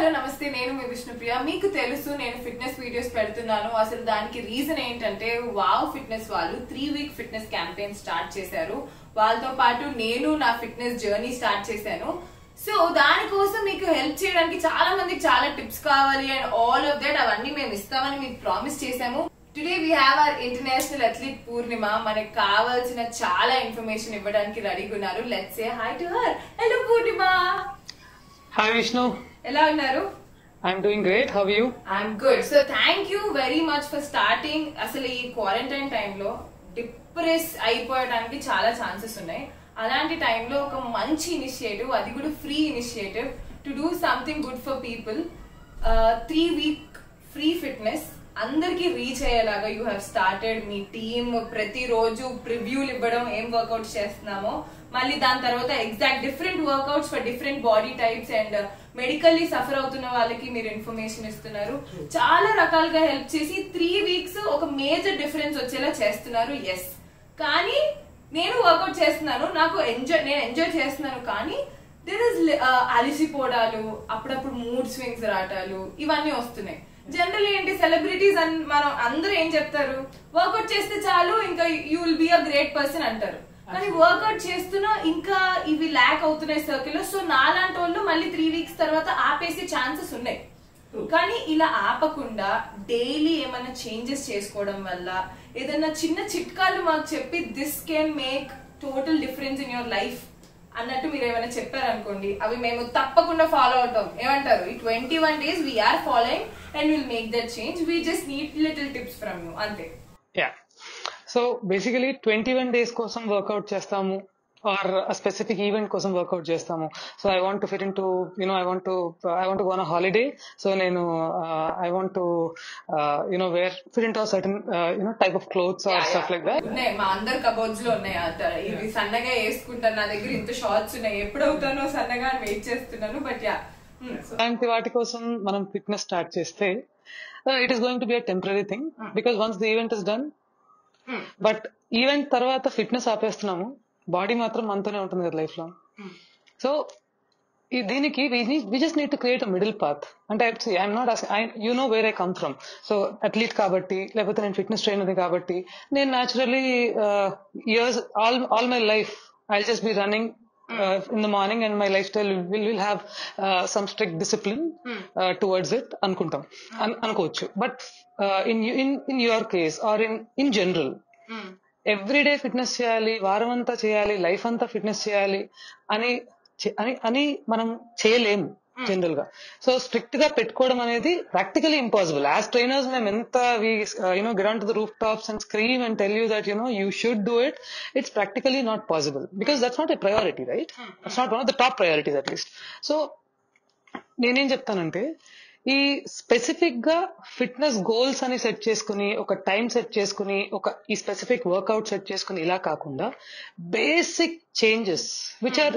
Hello నమస్తే, నేను మీ విష్ణుప్రియ. మీకు తెలుసు నేను ఫిట్నెస్ వీడియోస్ పెడుతున్నాను. అసలు దానికి రీజన్ ఏంటంటే వావ్ ఫిట్నెస్ వాళ్ళు 3 వీక్ ఫిట్నెస్ క్యాంపెయిన్ స్టార్ట్ చేశారు. వాళ్ళతో పాటు నేను నా ఫిట్నెస్ జర్నీ స్టార్ట్ చేశాను. సో దానికోసం మీకు హెల్ప్ చేయడానికి చాలా మందికి చాలా టిప్స్ కావాలి అండ్ ఆల్ ఆఫ్ దట్ అవన్నీ మేము ఇస్తామని మీకు ప్రామిస్ చేశాము. Today we have our international athlete Purnima. మనకు కావాల్సిన చాలా ఇన్ఫర్మేషన్ ఇవ్వడానికి రెడీగా ఉన్నారు. Let's say hi to her. Hello Purnima. Hi Vishnu. ఎలా ఉన్నారు? I'm doing great. How are you? I'm good. So thank you very much for starting. అసలు ఈ క్వారంటైన్ టైంలో డిప్రెస్ అయిపోయడానికి చాలా ఛాన్సెస్ ఉన్నాయి. అలాంటి టైంలో ఒక మంచి ఇనిషియేటివ్, అది కూడా free initiative to do something good for people. 3 week free fitness అందరికి రీచ్ అయ్యేలాగా you have started. Me team ప్రతిరోజు ప్రివ్యూలు ఇవ్వడం, ఏం వర్కౌట్స్ చేస్తున్నామో, మళ్ళీ దాని తర్వాత exact different workouts for different body types and medically suffer అవుతున్న వాళ్ళకి మీరు ఇన్ఫర్మేషన్ ఇస్తున్నారు. చాలా రకాలుగా హెల్ప్ చేసి 3 వీక్స్ ఒక మేజర్ డిఫరెన్స్ వచ్చేలా చేస్తున్నారు. ఎస్, కానీ నేను వర్కౌట్ చేస్తున్నాను, నేను ఎంజాయ్ చేస్తున్నాను, కానీ దేర్ ఇస్ అలిసిపోవడాలు, అప్పుడప్పుడు మూడ్ స్వింగ్స్ రావటాలు ఇవన్నీ వస్తున్నాయి. జనరల్ ఏంటి, సెలబ్రిటీస్ మనం అందరూ ఏం చెప్తారు, వర్కౌట్ చేస్తే చాలు ఇంకా you will be a great person అంటారు. కానీ వర్కౌట్ చేస్తున్నా ఇంకా ఇవి ల్యాక్ అవుతున్నాయి సర్కిల్ లో. సో నాలాంటి వాళ్ళు మళ్ళీ 3 వీక్స్ తర్వాత ఆపేసే ఛాన్సెస్ ఉన్నాయి. కానీ ఇలా ఆపకుండా డైలీ ఏమైనా చేంజెస్ చేసుకోవడం వల్ల, ఏదైనా చిన్న చిట్కాలు మాకు చెప్పి this can make total difference in your life అన్నట్టు మీరు ఏమైనా చెప్పారనుకోండి, అవి మేము తప్పకుండా ఫాలో అవుతాం. ఏమంటారు, ఈ 21 days we're following and will make that change. We just need little tips from you, అంతే. సో బేసికలీ 21 days కోసం వర్కౌట్ చేస్తాము ఆర్ స్పెసిఫిక్ ఈవెంట్ కోసం వర్కౌట్ చేస్తాము. So I want to fit in to I want to go on holiday. So నేను I want to wear fit in to certain type of clothes or stuff like that. మా అందరు cupboards లో ఉన్నాయి. ఇవి సన్నగా వేసుకుంటాను, నా దగ్గర ఇంత షార్ట్స్ ఉన్నాయి, ఎప్పుడు అవుతానో సన్నగా అని వెయిట్ చేస్తున్నాను. బట్ యా, అలాంటి వాటి కోసం మనం ఫిట్నెస్ స్టార్ట్ చేస్తే it is going to be a temporary thing because once the event is done. But event తర్వాత ఫిట్నెస్ ఆపేస్తున్నాము, బాడీ మాత్రం మనతోనే ఉంటుంది కదా లైఫ్ లో. సో దీనికి we just need to create a middle path. అంటే I'm not you know where I come from. So athlete కాబట్టి, లేకపోతే నేను ఫిట్నెస్ ట్రైనర్ కాబట్టి, నేను naturally years all my life I just be running in the morning and my lifestyle will have some strict discipline towards it అనుకోవచ్చు. But in your case or in general, everyday fitness చేయాలి, వారం అంతా చేయాలి, life అంతా fitness చేయాలి అని మనం చేయలేము జనరల్ గా. సో స్ట్రిక్ట్ గా పెట్టుకోవడం అనేది ప్రాక్టికలీ ఇంపాసిబుల్. యాజ్ ట్రైనర్స్ మేము ఎంత get on to the rooftops and scream and tell you that you should do it, it's practically not possible because that's not a priority, right? That's not one of the top priorities at least. So నేనేం చెప్తానంటే, ఈ specific గా fitness goals అని set చేసుకుని, ఒక time set చేసుకుని, ఈ specific work out set చేసుకుని ఇలా కాకుండా basic changes which are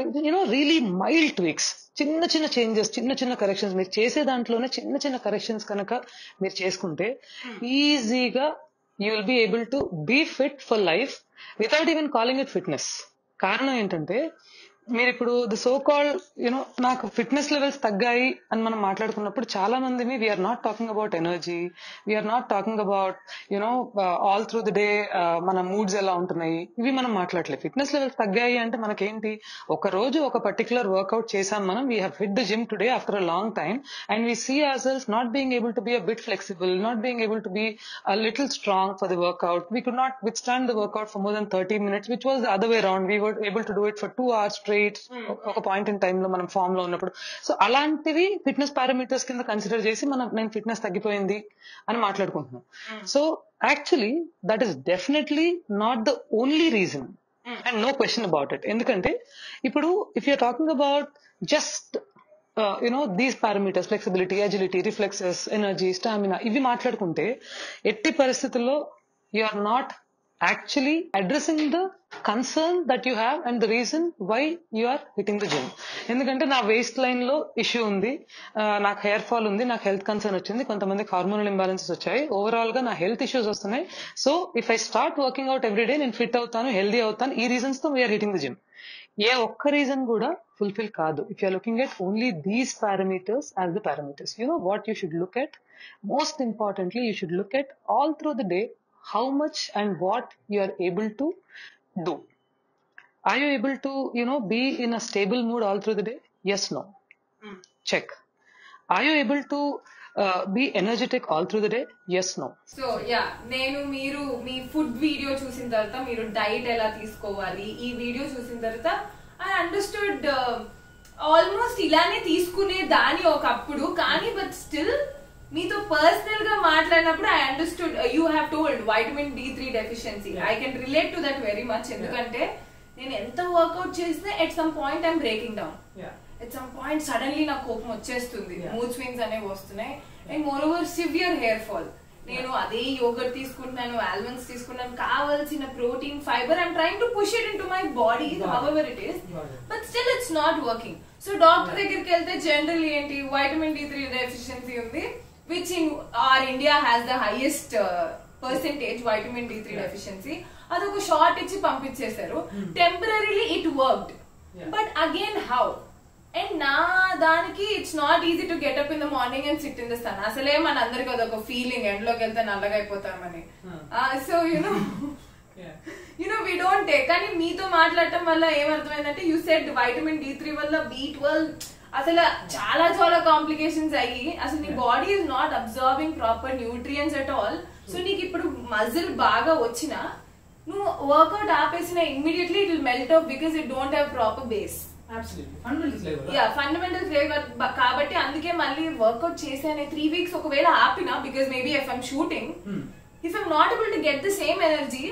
really mild tweaks, చిన్న చిన్న చేంజెస్, చిన్న చిన్న కరెక్షన్స్ మీరు చేసే దాంట్లోనే చిన్న చిన్న కరెక్షన్స్ కనుక మీరు చేసుకుంటే ఈజీగా you will be able to be fit for life without even calling it fitness. కారణం ఏంటంటే, మీరు ఇప్పుడు ది సో కాల్డ్ నాకు ఫిట్నెస్ లెవెల్స్ తగ్గాయి అని మనం మాట్లాడుకున్నప్పుడు చాలా మందిని we're not talking about energy, we're not talking about all through the day మన మూడ్స్ ఎలా ఉంటున్నాయి, ఇవి మనం మాట్లాడలేదు. ఫిట్నెస్ లెవెల్స్ తగ్గాయి అంటే మనకేంటి, ఒక రోజు ఒక పర్టికులర్ వర్కౌట్ చేసాం మనం, we have hit the gym today after a long time and we see ourselves not being able to be a bit flexible, not being able to be a little strong for the workout. We could not withstand the workout for more than 30 minutes, which was the other way around. We were able to do it for 2 hours ఒక point in time లో మనం form లో ఉన్నప్పుడు. So అలాంటివి fitness parameters కింద consider చేసి నేను fitness తగ్గిపోయింది అని మాట్లాడుకుంటున్నాం. So actually that is definitely not the only reason and no question about it. ఎందుకంటే ఇప్పుడు if you're talking about just these parameters, flexibility, agility, reflexes, energy, stamina, ఇవి మాట్లాడుకుంటే ఎట్టి పరిస్థితుల్లో you are not actually addressing the concern that you have and the reason why you are hitting the gym. ఎందుకంటే నా waist line లో issue ఉంది, నాకు hair fall ఉంది, నాకు హెల్త్ కన్సర్న్ వచ్చింది, కొంతమందికి హార్మోనల్ ఇంబ్యాలెన్సెస్ వచ్చాయి, ఓవరాల్ గా నా హెల్త్ ఇష్యూస్ వస్తున్నాయి. So if I start working out every day నేను ఫిట్ అవుతాను, హెల్దీ అవుతాను, ఈ రీజన్స్ తో వీఆర్ హిట్టింగ్ ద జిమ్. ఏ ఒక్క రీజన్ కూడా fulfill kaadu. If you are looking at only these parameters as the parameters, you know what you should look at? Most importantly, you should look at all through the day how much and what you are able to do. Are you able to, be in a stable mood all through the day? Yes, no. Check. Are you able to be energetic all through the day? Yes, no. So yeah నేను మీరు మీ food video చూసిన తర్వాత మీరు diet ఎలా తీసుకోవాలి ఈ video చూసిన తర్వాత ఐ అండర్స్టూడ్ ఆల్మోస్ట్ ఇలానే తీసుకునే దాని ఒకప్పుడు కానీ బట్ స్టిల్ మీతో పర్సనల్ గా మాట్లాడినప్పుడు I understood you have told vitamin D3 deficiency I can relate to that very much ఎందుకంటే నేను ఎంత వర్కౌట్ చేసినా at some point I'm breaking down at some point suddenly నాకు కోపం వచ్చేస్తుంది మూడ్ స్వింగ్స్ అనేవి వస్తున్నాయి and more over severe hair fall నేను అదే యోగర్ట్ తీసుకుంటున్నాను ఆల్మండ్స్ తీసుకున్నాను కావాల్సిన protein fibre I'm trying to push it in to my body however it is but still it's not working so doctor దగ్గరికి వెళ్తే general ఏంటి వైటమిన్ D3 డెఫిషియన్సీ ఉంది which in our India has the highest percentage vitamin D3 deficiency అదొక shot ఇచ్చి పంపించేశారు temporarily it worked but again how and నా దానికి it's not easy to get up in the morning and sit in the sun అసలే మన అందరికి అదొక feeling ఎండ్లోకి వెళ్తే నల్లగా అయిపోతామని so you know we don't take కానీ మీతో మాట్లాడటం వల్ల ఏమర్థమైందంటే యూ సెడ్ వైటమిన్ D3 వల్ల B12 అసలు చాలా చాలా కాంప్లికేషన్స్ అయ్యి అసలు నీ body is not absorbing proper nutrients at all so నీకు ఇప్పుడు మజిల్ బాగా వచ్చినా నువ్వు వర్కౌట్ ఆపేసిన immediately it will melt off because it don't have proper base fundamental flavour కాబట్టి అందుకే మళ్ళీ వర్కౌట్ చేసానే 3 weeks ఒకవేళ ఆపినా because maybe if I'm shooting if I'm not able to get the same energy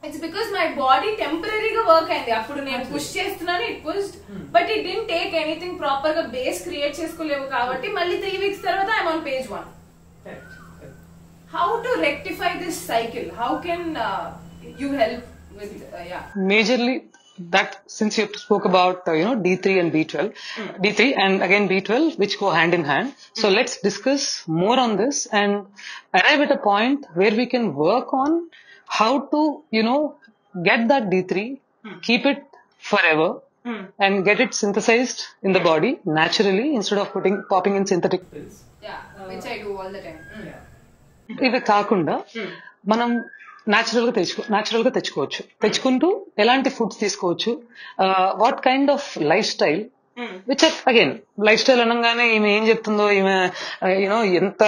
it's because my body టెంపరీగా work అయింది అప్పుడు నేను పుష్ చేస్తున్నాను it pushed but it did take anything proper గా బేస్ క్రియేట్ చేసుకోలేవు కాబట్టి మళ్ళీ 3 weeks తర్వాత I'm on page 1 how to rectify this cycle how can you help with majorly that since you spoke about D3 and B12 D3 and again B12 which go hand in hand so let's discuss more on this and arrive at a point where we can work on how to get that D3 keep it forever and get it synthesized in the body naturally instead of popping in synthetic pills which I do all the time ఇవి కాకుండా మనం natural గా తెచ్చుకుంటూ ఎలాంటి foods తీసుకోవచ్చు what kind of life style which again life style అనగానే ఈమె ఏం చెప్తుందో ఈమె ఎంత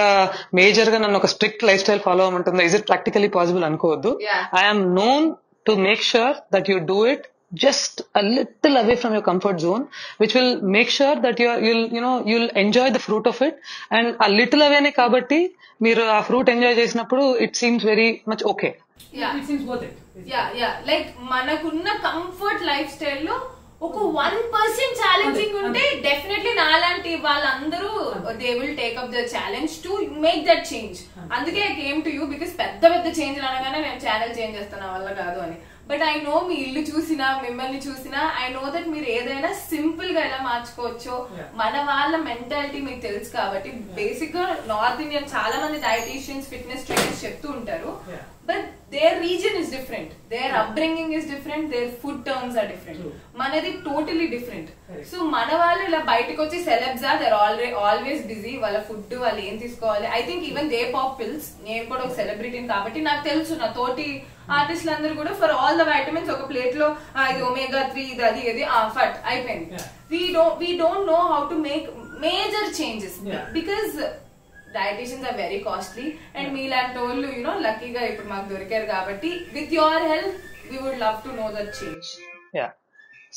మేజర్ గా నన్ను ఒక స్ట్రిక్ట్ లైఫ్ స్టైల్ ఫాలో అవ్వమంటుందో ఇస్ ఇట్ ప్రాక్టికలీ పాసిబుల్ అనుకోవద్దు I'm known to make sure that you do it just a little away from your comfort zone which will make sure that you'll enjoy the fruit of it and a little away ne kabatti meer aa fruit enjoy chesinappudu it seems very much okay it seems worth it like manakunna comfort lifestyle lo ఒక 1% challenging ఉంటే definitely నాలాంటి వాళ్ళందరూ they will take up the challenge to make that change అందుకే I came to you because పెద్ద change అనగానే నేను channel change చేస్తాను నా వల్ల కాదు అని బట్ ఐ నో మీ ఇల్లు చూసినా మిమ్మల్ని చూసినా ఐ నో దట్ మీరు ఏదైనా సింపుల్ గా ఎలా మార్చుకోవచ్చో మన వాళ్ళ మెంటాలిటీ మీకు తెలుసు కాబట్టి బేసిక్ గా నార్త్ ఇండియన్ చాలా మంది డైటీషియన్స్ ఫిట్నెస్ ట్రైనర్స్ చెప్తూ ఉంటారు but their region is different, their upbringing is different, their food terms are different. Manadi totally different. So mana vallu ila bayatiki vachi celebs are they're always busy wala food vallu em teeskovali. I think even they pop pills. Nenu kuda oka celebrity ni kabatti naaku telusu na toti artists landaru kuda for all the vitamins oka plate lo idi omega 3 idi fat ayipindi. We don't know how to make major changes because dietitians are very costly and మీలాంటి వాళ్ళు లక్కీగా ఇప్పుడు మాకు దొరికారు కాబట్టి with your help we would love to know that change.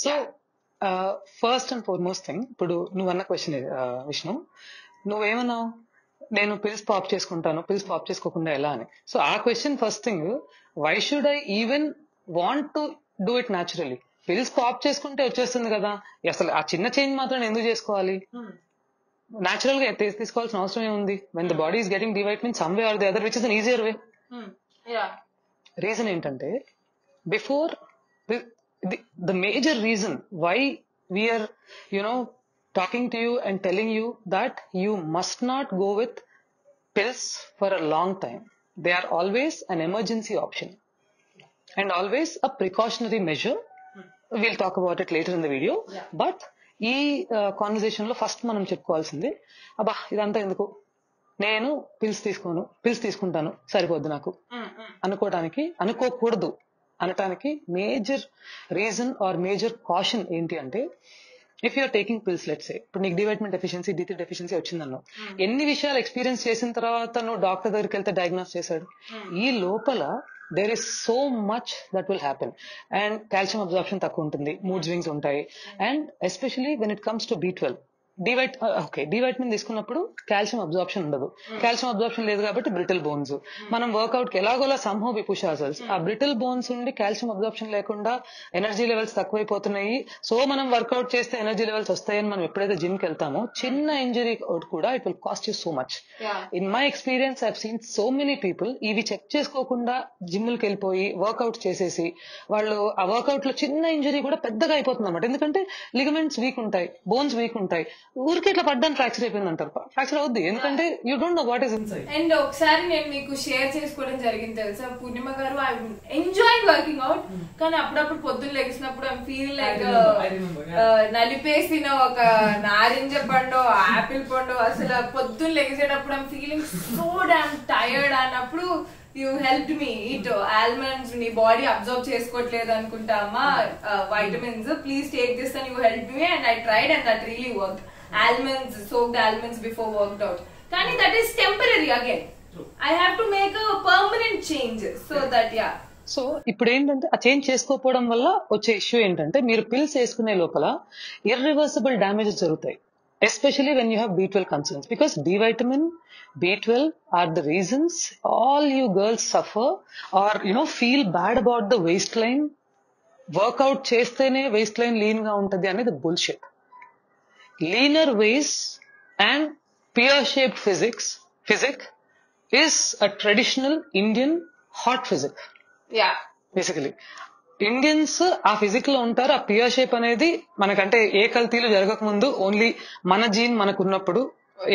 So first and foremost thing ఇప్పుడు నువ్వు అన్న క్వశ్చన్ విష్ణు నువ్వేమన్నావు నేను పిల్స్ పాప్ చేసుకోకుండా ఎలా అని సో ఆ question first thing why should I even want to do it naturally pills pop చేసుకుంటే వచ్చేస్తుంది కదా అసలు ఆ చిన్న చేంజ్ మాత్రం ఎందుకు చేసుకోవాలి న్యాచురల్ గా తీసుకోవాల్సిన అవసరం ఏముంది when the body is getting D vitamin some way or the other which is an easier way reason ఏంటంటే before the major reason why we're talking to you and telling you that you must not go with pills for a long time. They are always an emergency option and always a precautionary measure. We'll talk about it later in the video. But ఈ conversation లో first మనం చెప్పుకోవాల్సింది, అబ్బా ఇదంతా ఎందుకు, నేను pills తీసుకుంటాను సరిపోద్ది నాకు అనుకోకూడదు అనటానికి major reason or major caution ఏంటి అంటే, if you're taking pills let's say, ఇప్పుడు నీకు D vitamin deficiency D3 deficiency వచ్చిందన్నావు, ఎన్ని విషయాలు ఎక్స్పీరియన్స్ చేసిన తర్వాత నువ్వు డాక్టర్ దగ్గరికి వెళ్తే డయాగ్నోస్ చేశాడు? ఈ లోపల there is so much that will happen. And calcium absorption తక్కువ ఉంటుంది, మూడ్ స్వింగ్స్ ఉంటాయి, and especially when it comes to B12, D vitamin తీసుకున్నప్పుడు కాల్షియం అబ్జార్ప్షన్ ఉండదు. కాల్షియం అబ్జార్ప్షన్ లేదు కాబట్టి బ్రిటిల్ బోన్స్. మనం వర్కౌట్ కి ఎలాగోలా somehow we push ourselves. ఆ బ్రిటిల్ బోన్స్ ఉండి కాల్షియం అబ్జార్ప్షన్ లేకుండా ఎనర్జీ లెవెల్స్ తక్కువైపోతున్నాయి. సో మనం వర్కౌట్ చేస్తే ఎనర్జీ లెవెల్స్ వస్తాయని మనం ఎప్పుడైతే జిమ్ కి వెళ్తామో, చిన్న ఇంజరీ కూడా it will cost you so much. In my experience I have seen so many people ఇవి చెక్ చేసుకోకుండా జిమ్కి వెళ్ళిపోయి వర్కౌట్ చేసేసి వాళ్ళు ఆ వర్కౌట్ లో చిన్న ఇంజరీ కూడా పెద్దగా అయిపోతుంది అన్నమాట. ఎందుకంటే లిగమెంట్స్ వీక్ ఉంటాయి, బోన్స్ వీక్ ఉంటాయి, ఊరికి ఇట్లా పడ్డానికి ఫ్రాక్చర్ అయిపోయింది అంటారు. ఫ్రాక్చర్ అవుద్ది ఎందుకంటే you don't know what is inside. And ఒకసారి నేను మీకు షేర్ చేసుకోవడం జరిగింది తెలుసా, పూర్ణిమ గారు, ఐ ఎంజాయింగ్ వర్కింగ్ అవుట్, కానీ అప్పుడప్పుడు పొద్దున్న లెగిసినప్పుడు ఐ ఫీల్ లైక్ నలిపేసిన ఒక నారింజ పండు, ఆపిల్ పండు, అసలు పొద్దున్న లెగిసేటప్పుడు I'm feeling so damn tired అన్నప్పుడు you help me it almonds, నీ బాడీ అబ్జర్వ్ చేసుకోవట్లేదు అనుకుంటా అమ్మా vitamins, please take this and you help me, and I tried and that really work. Almonds, soaked almonds before worked out. Kani that is temporary again. I have to make a permanent change. So that yeah. So ఇప్పుడు ఏంటంటే ఆ change చేసుకోకపోవడం వల్ల వచ్చే issue ఏంటంటే, మీరు pills వేసుకునే లోపల irreversible damages జరుగుతాయి. Especially when you have B12 concerns, because D vitamin, B12 are the reasons all you girls suffer or feel bad about the waist line. Workout చేస్తేనే వేస్ట్ లైన్ లీన్ గా ఉంటది అనేది bullshit. Leaner waist and pear-shaped physique is a traditional Indian hot physique. Yeah. Basically, Indians ఆ physique లో ఉంటారు. ఆ pear shape అనేది మనకంటే ఏ కల్తీలు జరగక ముందు, ఓన్లీ మన జీన్ మనకున్నప్పుడు,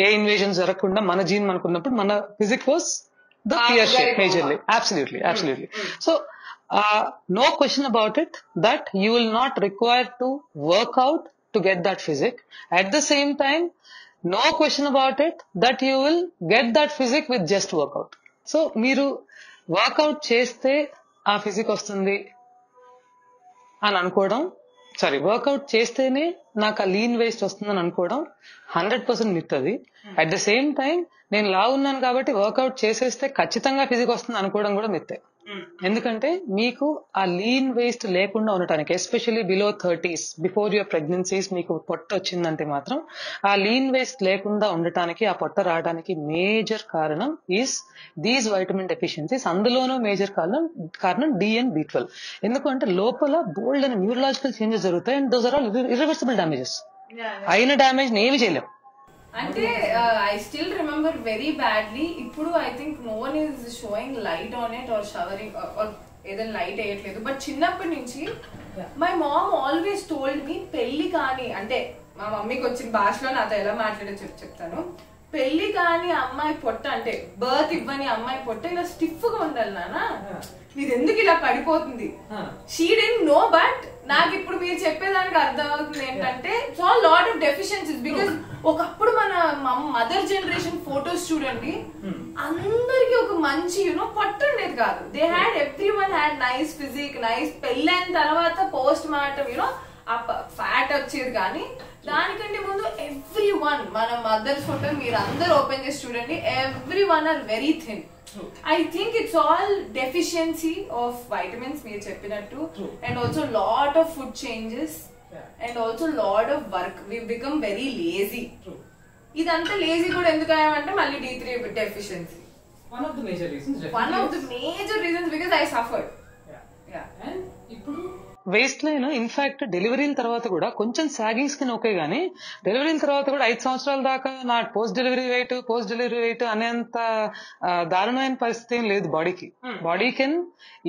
ఏ ఇన్వేజన్ జరగకుండా మన జీన్ మనకున్నప్పుడు మన physique was the pear shape majorly. Absolutely. So no question about it that you will not require to work out to get that physique. At the same time, no question about it that you will get that physique with just workout. So మీరు work out చేస్తే ఆ physique వస్తుంది అని అనుకోవడం, work out చేస్తేనే నాకు ఆ lean waste వస్తుందని అనుకోవడం 100% మిత్ అది. అట్ ద సేమ్ టైం నేను లా ఉన్నాను కాబట్టి వర్కౌట్ చేసేస్తే ఖచ్చితంగా ఫిజిక్ వస్తుంది అనుకోవడం కూడా మిత్తే. ఎందుకంటే మీకు ఆ లీన్ వేస్ట్ లేకుండా ఉండటానికి, especially below 30s, before your pregnancies మీకు పొట్ట వచ్చిందంటే మాత్రం ఆ లీన్ వేస్ట్ లేకుండా ఉండటానికి, ఆ పొట్ట రావడానికి మేజర్ కారణం ఈస్ దీస్ వైటమిన్ డెఫిషియన్సీస్. అందులోనూ మేజర్ కారణం D and B12. ఎందుకంటే లోపల బోల్డ్ అండ్ న్యూరలాజికల్ చేంజెస్ జరుగుతాయి, and those are all irreversible damages. అయిన డ్యామేజ్ ఏమి చేయలేం. అంటే I still remember very badly. ఇప్పుడు I think no one is showing light on it or showering ఏదైనా లైట్ వేయట్లేదు. బట్ చిన్నప్పటి నుంచి my mom always told me, పెళ్లి కానీ అంటే మా మమ్మీకి వచ్చిన భాషలో నాతో ఎలా మాట్లాడే చెప్తాను, పెళ్లి కాని అమ్మాయి పొట్ట అంటే బర్త్ ఇవ్వని అమ్మాయి పొట్ట ఇలా స్టిఫ్ గా ఉండాలి నాన్న, ఇది ఎందుకు ఇలా పడిపోతుంది. షీ డెంట్ నో, బట్ నాకు ఇప్పుడు మీరు చెప్పేదానికి అర్థం అవుతుంది ఏంటంటే it's all lot of deficiencies. Because ఒకప్పుడు మన మదర్ జనరేషన్ ఫోటోస్ చూడండి, అందరికి ఒక మంచి పొట్ట ఉండేది కాదు. They had every one had nice physique, nice. పెళ్ళైన తర్వాత పోస్ట్ మార్టం ఫ్యాట్ వచ్చేది, కానీ దానికంటే ముందు ఎవ్రీ వన్, మన మదర్ ఫోటో మీరు అందరు ఓపెన్ చేసి చూడండి, every one or very thin. I think it's all deficiency of vitamins మీరు చెప్పినట్టు, and also lot of food changes, and also lot of work. We become very lazy. ఇదంతా lazy కూడా ఎందుకు అయ్యామంటే మళ్ళీ D3 deficiency. One of the major reasons. One of the major reasons because I suffered. Yeah. And ఇప్పుడు waist line in fact డెలివరీల తర్వాత కూడా కొంచెం sagging skin okay గానీ, డెలివరీల తర్వాత కూడా 5 సంవత్సరాల దాకా నా పోస్ట్ డెలివరీ వెయిట్ అనేంత దారుణమైన పరిస్థితి ఏం లేదు బాడీకి. Body can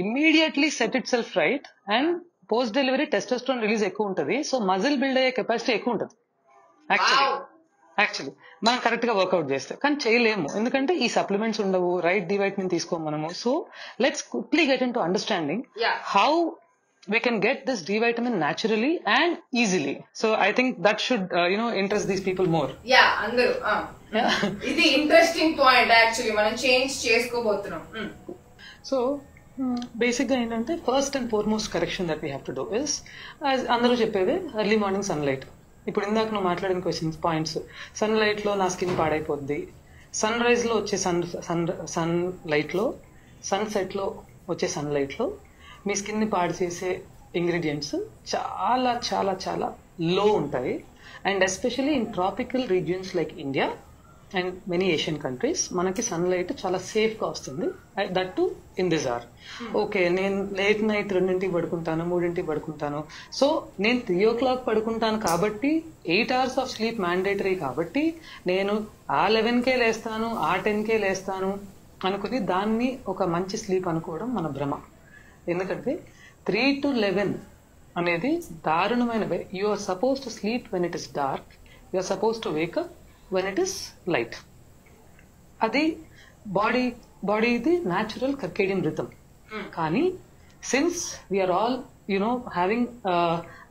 immediately set it self right, and post delivery testosterone release ఎక్కువ ఉంటుంది. సో మజిల్ బిల్డ్ అయ్యే కెపాసిటీ ఎక్కువ ఉంటుంది యాక్చువల్లీ మనం కరెక్ట్ గా వర్కౌట్ చేస్తే. కానీ చేయలేము, ఎందుకంటే ఈ సప్లిమెంట్స్ ఉండవు, రైట్ డి వైటమిన్ తీసుకోము మనము. So let's quickly get in to understanding how we can get this D vitamin naturally and easily. So I think that should interest these people more. Yeah అందరూ ఇది interesting point actually మనం change చేసుకోబోతున్నాం. So బేసిక్గా ఏంటంటే first and foremost correction that we have to do is అందరూ చెప్పేది early morning sunlight. ఇప్పుడు ఇందాక నువ్వు మాట్లాడిన క్వశ్చన్స్ పాయింట్స్, సన్లైట్లో నా స్కిన్ పాడైపోద్ది, సన్ రైజ్లో వచ్చే సన్ లైట్లో, సన్సెట్లో వచ్చే సన్లైట్లో మీ స్కిన్ని పాడు చేసే ఇంగ్రీడియంట్స్ చాలా చాలా చాలా లో ఉంటాయి. And especially in tropical regions like India and many Asian countries మనకి సన్లైట్ చాలా సేఫ్గా వస్తుంది. That too in this hour. Okay, నేను లేట్ నైట్ 2ంటికి పడుకుంటాను, 3ంటికి పడుకుంటాను, సో నేను 3 o'clock పడుకుంటాను కాబట్టి 8 hours ఆఫ్ స్లీప్ మ్యాండేటరీ కాబట్టి నేను ఆ 11కే లేస్తాను, ఆ 10కే లేస్తాను అనుకుని దాన్ని ఒక మంచి స్లీప్ అనుకోవడం మన భ్రమ. ఎందుకంటే 3 to 11 అనేది దారుణమైన way. You are suppose to sleep when it is dark, you are suppose to wake up when it is light. అది బాడీది న్యాచురల్ కర్కేడియన్ రిథమ్. కానీ since we're all having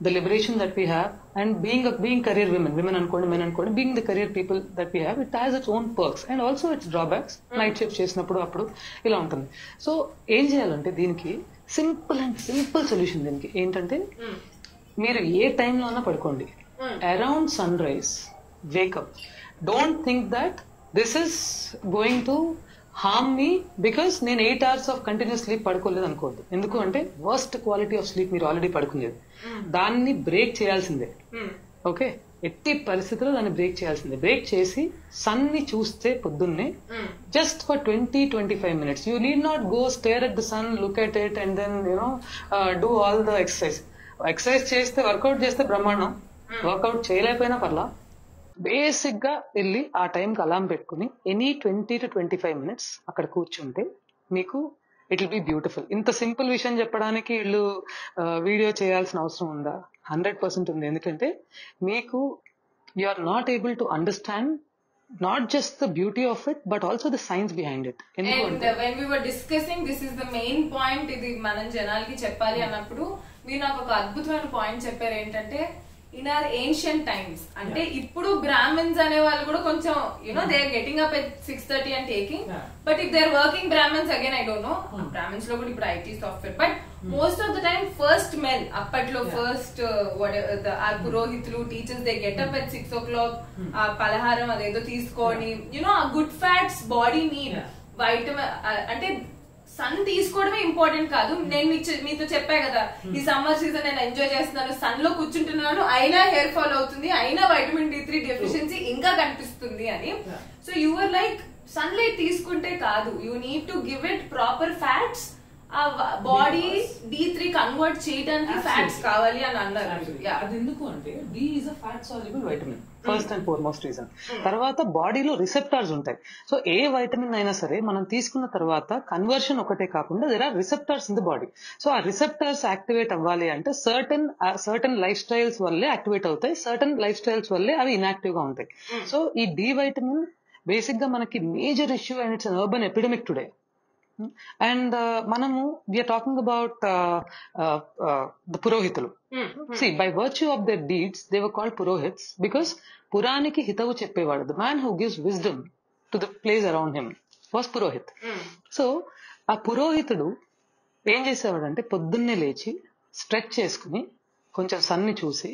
the liberation that we have and being career women అనుకోండి, men అనుకోండి, being the career people that we have, it has its own perks and also its drawbacks. Night shift చేసినప్పుడు అప్పుడు ఇలా ఉంటుంది. So ఏం చేయాలంటే దీనికి simple solution దీనికి ఏంటంటే మీరు ఏ టైంలో అన్నా పడుకోండి, around sunrise wake up. Don't think that this is going to harm me because నేను 8 hours ఆఫ్ కంటిన్యూస్ స్లీప్ పడుకోలేదు అనుకోవద్దు. ఎందుకు అంటే వర్స్ట్ క్వాలిటీ ఆఫ్ స్లీప్ మీరు ఆల్రెడీ పడుకునేది, దాన్ని బ్రేక్ చేయాల్సిందే. ఓకే, ఎట్టి పరిస్థితుల్లో దాన్ని బ్రేక్ చేయాల్సిందే. బ్రేక్ చేసి సన్ ని చూస్తే పొద్దున్నే just for 20-25 minutes. You need not go stare at the sun, look at it and then do all the exercise. Exercise చేస్తే, వర్కౌట్ చేస్తే బ్రహ్మాండం, వర్కౌట్ చేయలేకపోయినా పర్లా. బేసిక్ గా వెళ్ళి ఆ టైంకి అలారం పెట్టుకుని ఎనీ 20-25 minutes అక్కడ కూర్చుంటే మీకు ఇట్ విల్ బి బ్యూటిఫుల్. ఇంత సింపుల్ విషయం చెప్పడానికి వీళ్ళు వీడియో చేయాల్సిన అవసరం ఉందా? 100% ఉంది. ఎందుకంటే మీకు you are not able to understand not just the beauty of it but also the science behind it. ఎందుకంటే when we were discussing this is the main point, ఇది మనం జనాలకి చెప్పాలి అన్నప్పుడు మీరు నాకు ఒక అద్భుతమైన పాయింట్ చెప్పారు. ఏంటంటే ఇన్ ఆర్ ఏన్షియంట్ టైమ్స్, అంటే ఇప్పుడు బ్రాహ్మణ్స్ అనే వాళ్ళు కూడా కొంచెం they are getting up at 6:30 and taking, but if they are working Brahmins again I don't know, Brahmins లో కూడా ఇప్పుడు IT software, but most of the time first men అప్పట్లో ఫస్ట్ ఆ పురోహితులు teachers they get up at 6 o'clock, ఆ పలహారం అదేదో తీసుకొని ఆ good fats body need vitamin, అంటే సన్ తీసుకోవడమే ఇంపార్టెంట్ కాదు. నేను మీతో చెప్పా కదా, ఈ సమ్మర్ సీజన్ నేను ఎంజాయ్ చేస్తున్నాను, సన్ లో కూర్చుంటున్నాను, అయినా హెయిర్ ఫాల్ అవుతుంది, అయినా వైటమిన్ D3 డెఫిషియన్సీ ఇంకా కనిపిస్తుంది అని. సో యువర్ లైక్ సన్లైట్ తీసుకుంటే కాదు, you need to give it proper fats. ఆ బాడీ D3 కన్వర్ట్ చేయడానికి ఫ్యాట్స్ కావాలి అని అన్నారు. అది ఎందుకు అంటే D is a fat soluble vitamin. First and foremost reason. తర్వాత బాడీలో రిసెప్టార్స్ ఉంటాయి. సో ఏ వైటమిన్ అయినా సరే మనం తీసుకున్న తర్వాత కన్వర్షన్ ఒకటే కాకుండా there are receptors in the body. So ఆ రిసెప్టార్స్ యాక్టివేట్ అవ్వాలి అంటే సర్టన్ లైఫ్ స్టైల్స్ వల్లే యాక్టివేట్ అవుతాయి, సర్టన్ లైఫ్ స్టైల్స్ వల్లే అవి ఇన్యాక్టివ్ గా ఉంటాయి. సో ఈ డి వైటమిన్ బేసిక్ గా మనకి major issue and it's an urban epidemic today. And మనము వీఆర్ టాకింగ్ అబౌట్ ద పురోహితులు. See, by virtue of their deeds, they were called purohits because పురానికి హితవు చెప్పేవాడు. The man who gives wisdom to the place around him was Purohit. So ఆ పురోహితుడు ఏం చేసేవాడంటే పొద్దున్నే లేచి stretch చేసుకుని కొంచెం సన్ని చూసి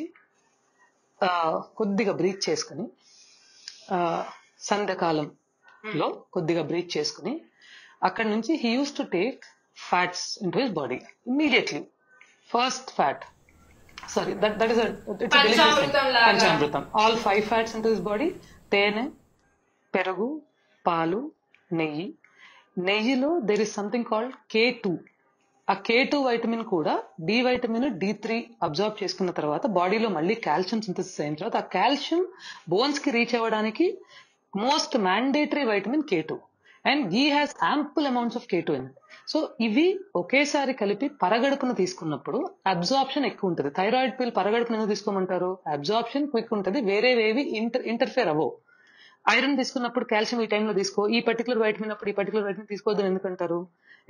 కొద్దిగా బ్రీత్ చేసుకుని సంధ్యకాలంలో కొద్దిగా బ్రీత్ చేసుకుని అక్కడి నుంచి he used to take fats into his body immediately. First fat, sorry, that is it's a delicious thing. Panchamritam. All 5 fats into his body. తేనె, పెరుగు, పాలు, నెయ్యి. నెయ్యిలో there is something called K2. ఆ K2 వైటమిన్ కూడా D vitamin D3 absorb చేసుకున్న తర్వాత బాడీలో మళ్ళీ కాల్షియం సింథసిస్ అయిన తర్వాత ఆ కాల్షియం బోన్స్ కి రీచ్ అవ్వడానికి most mandatory vitamin K2. And ghee has ample amounts of K2 in it. So ఇవి ఒకేసారి కలిపి పరగడుపున తీసుకున్నప్పుడు అబ్జార్ప్షన్ ఎక్కువ ఉంటుంది. థైరాయిడ్ పిల్ పరగడుపున ఎందుకు తీసుకోమంటారు? అబ్జార్ప్షన్ క్విక్ ఉంటుంది, వేరేవేవి ఇంటర్ఫేర్ అవ్వవు. ఐరన్ తీసుకున్నప్పుడు కాల్షియం ఈ టైంలో తీసుకో, ఈ పర్టికులర్ వైటమిన్ అప్పుడు ఈ పర్టికులర్ వైటమిన్ తీసుకోవద్దని ఎందుకంటారు?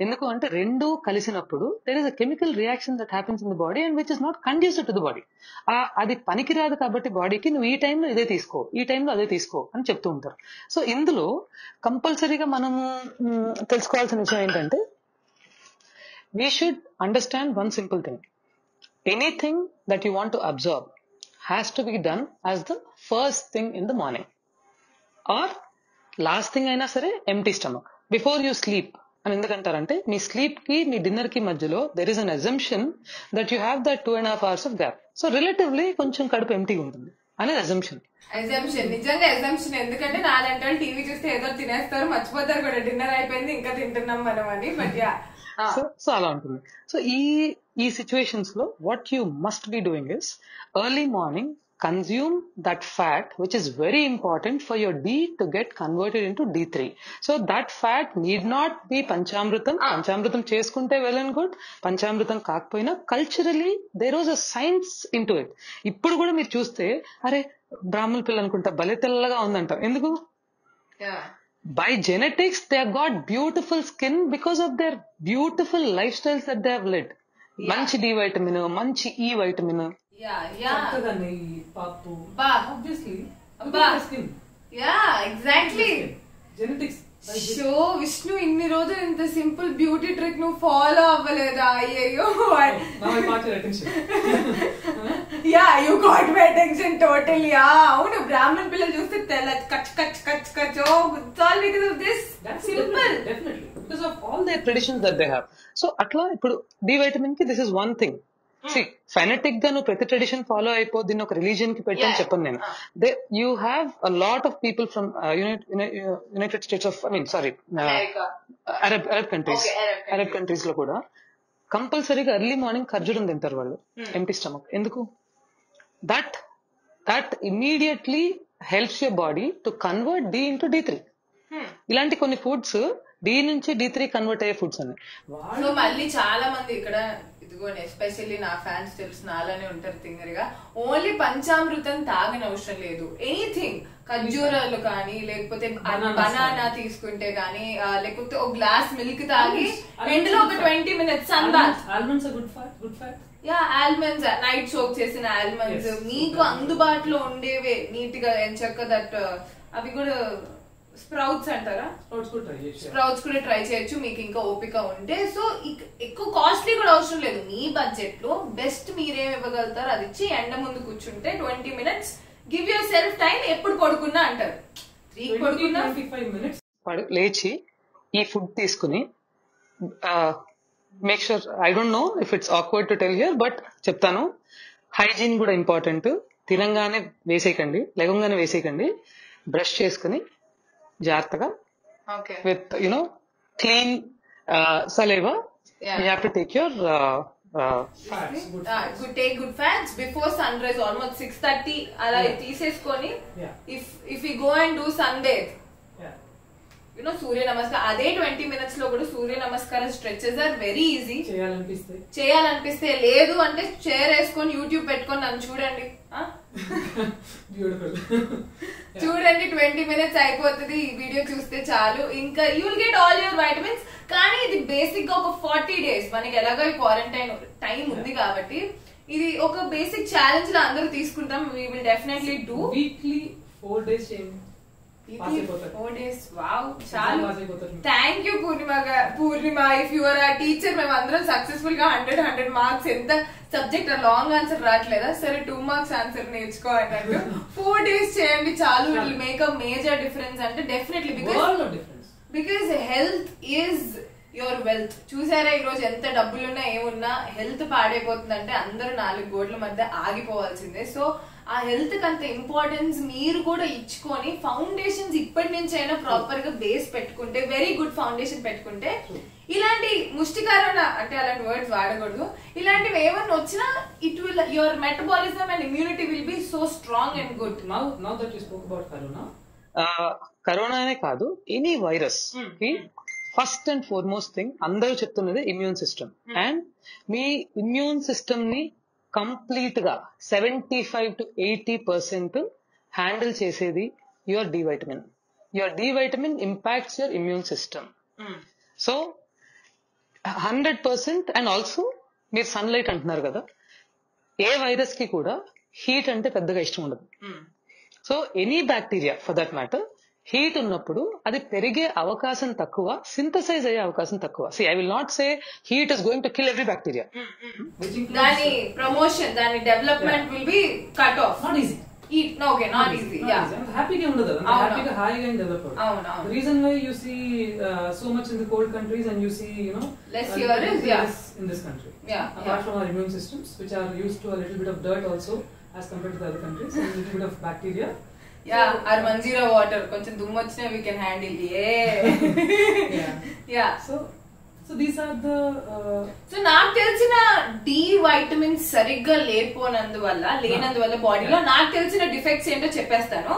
ఎందుకు అంటే రెండు కలిసినప్పుడు there is a chemical reaction that happens in the body and which is not conducive to the body. అది పనికిరాదు కాబట్టి బాడీకి నువ్వు ఈ టైంలో ఇదే తీసుకో, ఈ టైంలో అదే తీసుకో అని చెప్తూ ఉంటారు. సో ఇందులో కంపల్సరీగా మనము తెలుసుకోవాల్సిన విషయం ఏంటంటే we should understand one simple thing. Anything that you want to absorb has to be done as the first thing in the morning or last thing అయినా సరే empty stomach before you sleep. అని ఎందుకంటారంటే మీ sleep కి మీ dinner కి మధ్యలో there is an assumption that you have that 2.5 hours of gap. So relatively కొంచెం కడుపు empty ఉంటుంది అనేది assumption. నిజంగా ఎగ్జామ్షన్. ఎందుకంటే నాలంటే వాళ్ళు టీవీ చూస్తే ఏదో తినేస్తారు, మర్చిపోతారు కూడా డిన్నర్ అయిపోయింది ఇంకా తింటున్నాం మనం అని. బట్ యా సో అలా ఉంటుంది. సో ఈ సిచ్యువేషన్స్ లో what you must be doing is early morning consume that fat which is very important for your D to get converted into D3. So that fat need not be panchamrutam. Panchamrutam cheskunte well and good. Panchamrutam కాకపోయినా culturally there was a science into it. ఇప్పుడు కూడా మీరు చూస్తే అరే బ్రాహ్మణ పిల్ల అనుకుంటా భలే తెల్లగా ఉందంట. ఎందుకు? By genetics they have got beautiful skin because of their beautiful lifestyles that they have led. మంచి D vitamin, మంచి E vitamin. సో విష్ణు ఇన్ని రోజులు ఇంత సింపుల్ బ్యూటీ ట్రిక్ నువ్వు ఫాలో అవ్వలేదా? అయ్యో yeah you got my attention totally. అవును, బ్రాహ్మణ్ పిల్లలు చూస్తే తెల్ల కచ్ కచ్ కచ్ కచ్. Oh it's all because of this simple, because of all their traditions that they have. So atla ippudu D vitamin ki this is one thing. See, fanatic ga nu prati tradition follow aipo din oka religion ki pettani cheppanu nenu. You have a lot of people from United States of Arab countries. Okay, Arab countries lo kuda compulsory ga early morning ఖర్జూరం తింటారు వాళ్ళు empty stomach. ఎందుకు? That immediately helps your body to convert D into D3. ఇలాంటి కొన్ని foods D నుంచి D3 convert అయ్యే foods అన్ని. So మళ్ళీ చాలా మంది ఇక్కడ ఇదిగోండి, ఎస్పెషల్లీ నా ఫ్యాన్స్ తెలిసిన అలానే ఉంటారు తింగరిగా, ఓన్లీ పంచామృతం తాగని అవసరం లేదు. ఎనీథింగ్ ఖర్జూరాలు కానీ లేకపోతే బనానా తీసుకుంటే కానీ లేకపోతే ఒక గ్లాస్ మిల్క్ తాగి ఎండ్లో ఒక 20 minutes sun bath. Almonds good fat. Yeah almonds, night soak చేసిన ఆల్మండ్స్ మీకు అందుబాటులో ఉండేవే నీట్ గా ఎంచక్క దట్ అవి కూడా స్ప్రౌట్స్ అంటారా, స్ప్రౌట్స్ కూడా ట్రై చేయొచ్చు మీకు ఇంకా ఓపిక ఉంటే. సో ఎక్కువ కాస్ట్లీ కూడా అవసరం లేదు. మీ బడ్జెట్ లో బెస్ట్ మీరేం ఇవ్వగలుగుతారు అది ఇచ్చి ఎండ ముందు కూర్చుంటే 20 minutes give your self time. ఎప్పుడు పడుకున్నా అంటారు 3 పడుకున్నా 25 minutes లేచి ఈ ఫుడ్ తీసుకుని make sure, I don't no if it's awkward to tell here but చెప్తాను, హైజీన్ కూడా ఇంపార్టెంట్. తినంగానే వేసేయకండి, లేవగానే వేసేయకండి. బ్రష్ చేసుకుని జాగ్రత్తగా with clean saliva, you have to take your take good fats before sunrise, almost 6:30 అలా తీసేసుకొని if we go and do sunbathe, సూర్య నమస్కారం అదే 20 minutes లో కూడా సూర్య నమస్కారం స్ట్రెచెస్ ఆర్ వెరీ ఈజీ. చేయాలనిపిస్తే లేదు అంటే చైర్ వేసుకొని యూట్యూబ్ పెట్టుకొని నన్ను చూడండి, చూడండి 20 minutes అయిపోతుంది. ఈ వీడియో చూస్తే చాలు, ఇంకా you will get all your vitamins. కానీ ఇది బేసిక్ గా ఒక 40 days మనకి ఎలాగో క్వారంటైన్ టైం ఉంది కాబట్టి ఇది ఒక బేసిక్ ఛాలెంజ్ లా అందరూ తీసుకుంటాం. We will definitely do weekly 4 days చేయండి. 4 days. వావ్, చాలు. Thank you Purnima. If your ఆ టీచర్, మేము అందరం సక్సెస్ఫుల్ గా 100 marks. ఎంత సబ్జెక్ట్ లాంగ్ ఆన్సర్ రావట్లేదా? సరే 2 marks ఆన్సర్ నేర్చుకోవాలంటే 4 days చేయండి చాలు. It will make a major difference. అంటే definitely because health is your wealth. చూసారా ఈ రోజు ఎంత డబ్బులున్నా ఏమున్నా హెల్త్ పాడైపోతుందంటే అందరూ 4 గోడల మధ్య ఆగిపోవాల్సిందే. సో ఆ హెల్త్ కి అంత ఇంపార్టెన్స్ మీరు కూడా ఇచ్చుకొని ఫౌండేషన్స్ ఇప్పటి నుంచి అయినా ప్రాపర్ గా బేస్ పెట్టుకుంటే, వెరీ గుడ్ ఫౌండేషన్ పెట్టుకుంటే, ఇలాంటి ముష్టికారణ అంటే అలాంటి వర్డ్స్ వాడకూడదు, ఇలాంటివి ఏమన్నా వచ్చినా it will your metabolism and immunity will be so strong and good. Now that you spoke about corona అనే కాదు, ఎనీ వైరస్ కి ఫస్ట్ అండ్ ఫార్మోస్ట్ థింగ్ అందరూ చెప్తున్నది immune system. And me immune system ని కంప్లీట్ గా 75 to 80% handle చేసేది your D vitamin. Your D vitamin impacts your immune system. So 100%, and also మీరు sunlight అంటున్నారు కదా, ఏ వైరస్ కి కూడా హీట్ అంటే పెద్దగా ఇష్టం ఉండదు. So any bacteria for that matter heat ఉన్నప్పుడు అది పెరిగే అవకాశం తక్కువ, సింథసైజ్ అయ్యే అవకాశం తక్కువ. See I will not say heat is going to kill every bacteria. దాని ప్రమోషన్, దాని development will be cut off. Not easy. Okay, not easy. Yeah. హ్యాపీగా ఉండదు, హ్యాపీగా హాయిగా develop. The reason why you see so much in the cold countries and you see less here is in this country. Apart from our immune systems, which are used to a little bit of dirt also as compared to the other countries, and a little bit of bacteria. Our Manjira water కొంచెం దుమ్ము వచ్చినా we can handle. So these are the so నాకు తెలిసిన D vitamin సరిగ్గా లేనందువల్ల బాడీలో నాకు తెలిసిన డిఫెక్ట్స్ ఏంటో చెప్పేస్తాను.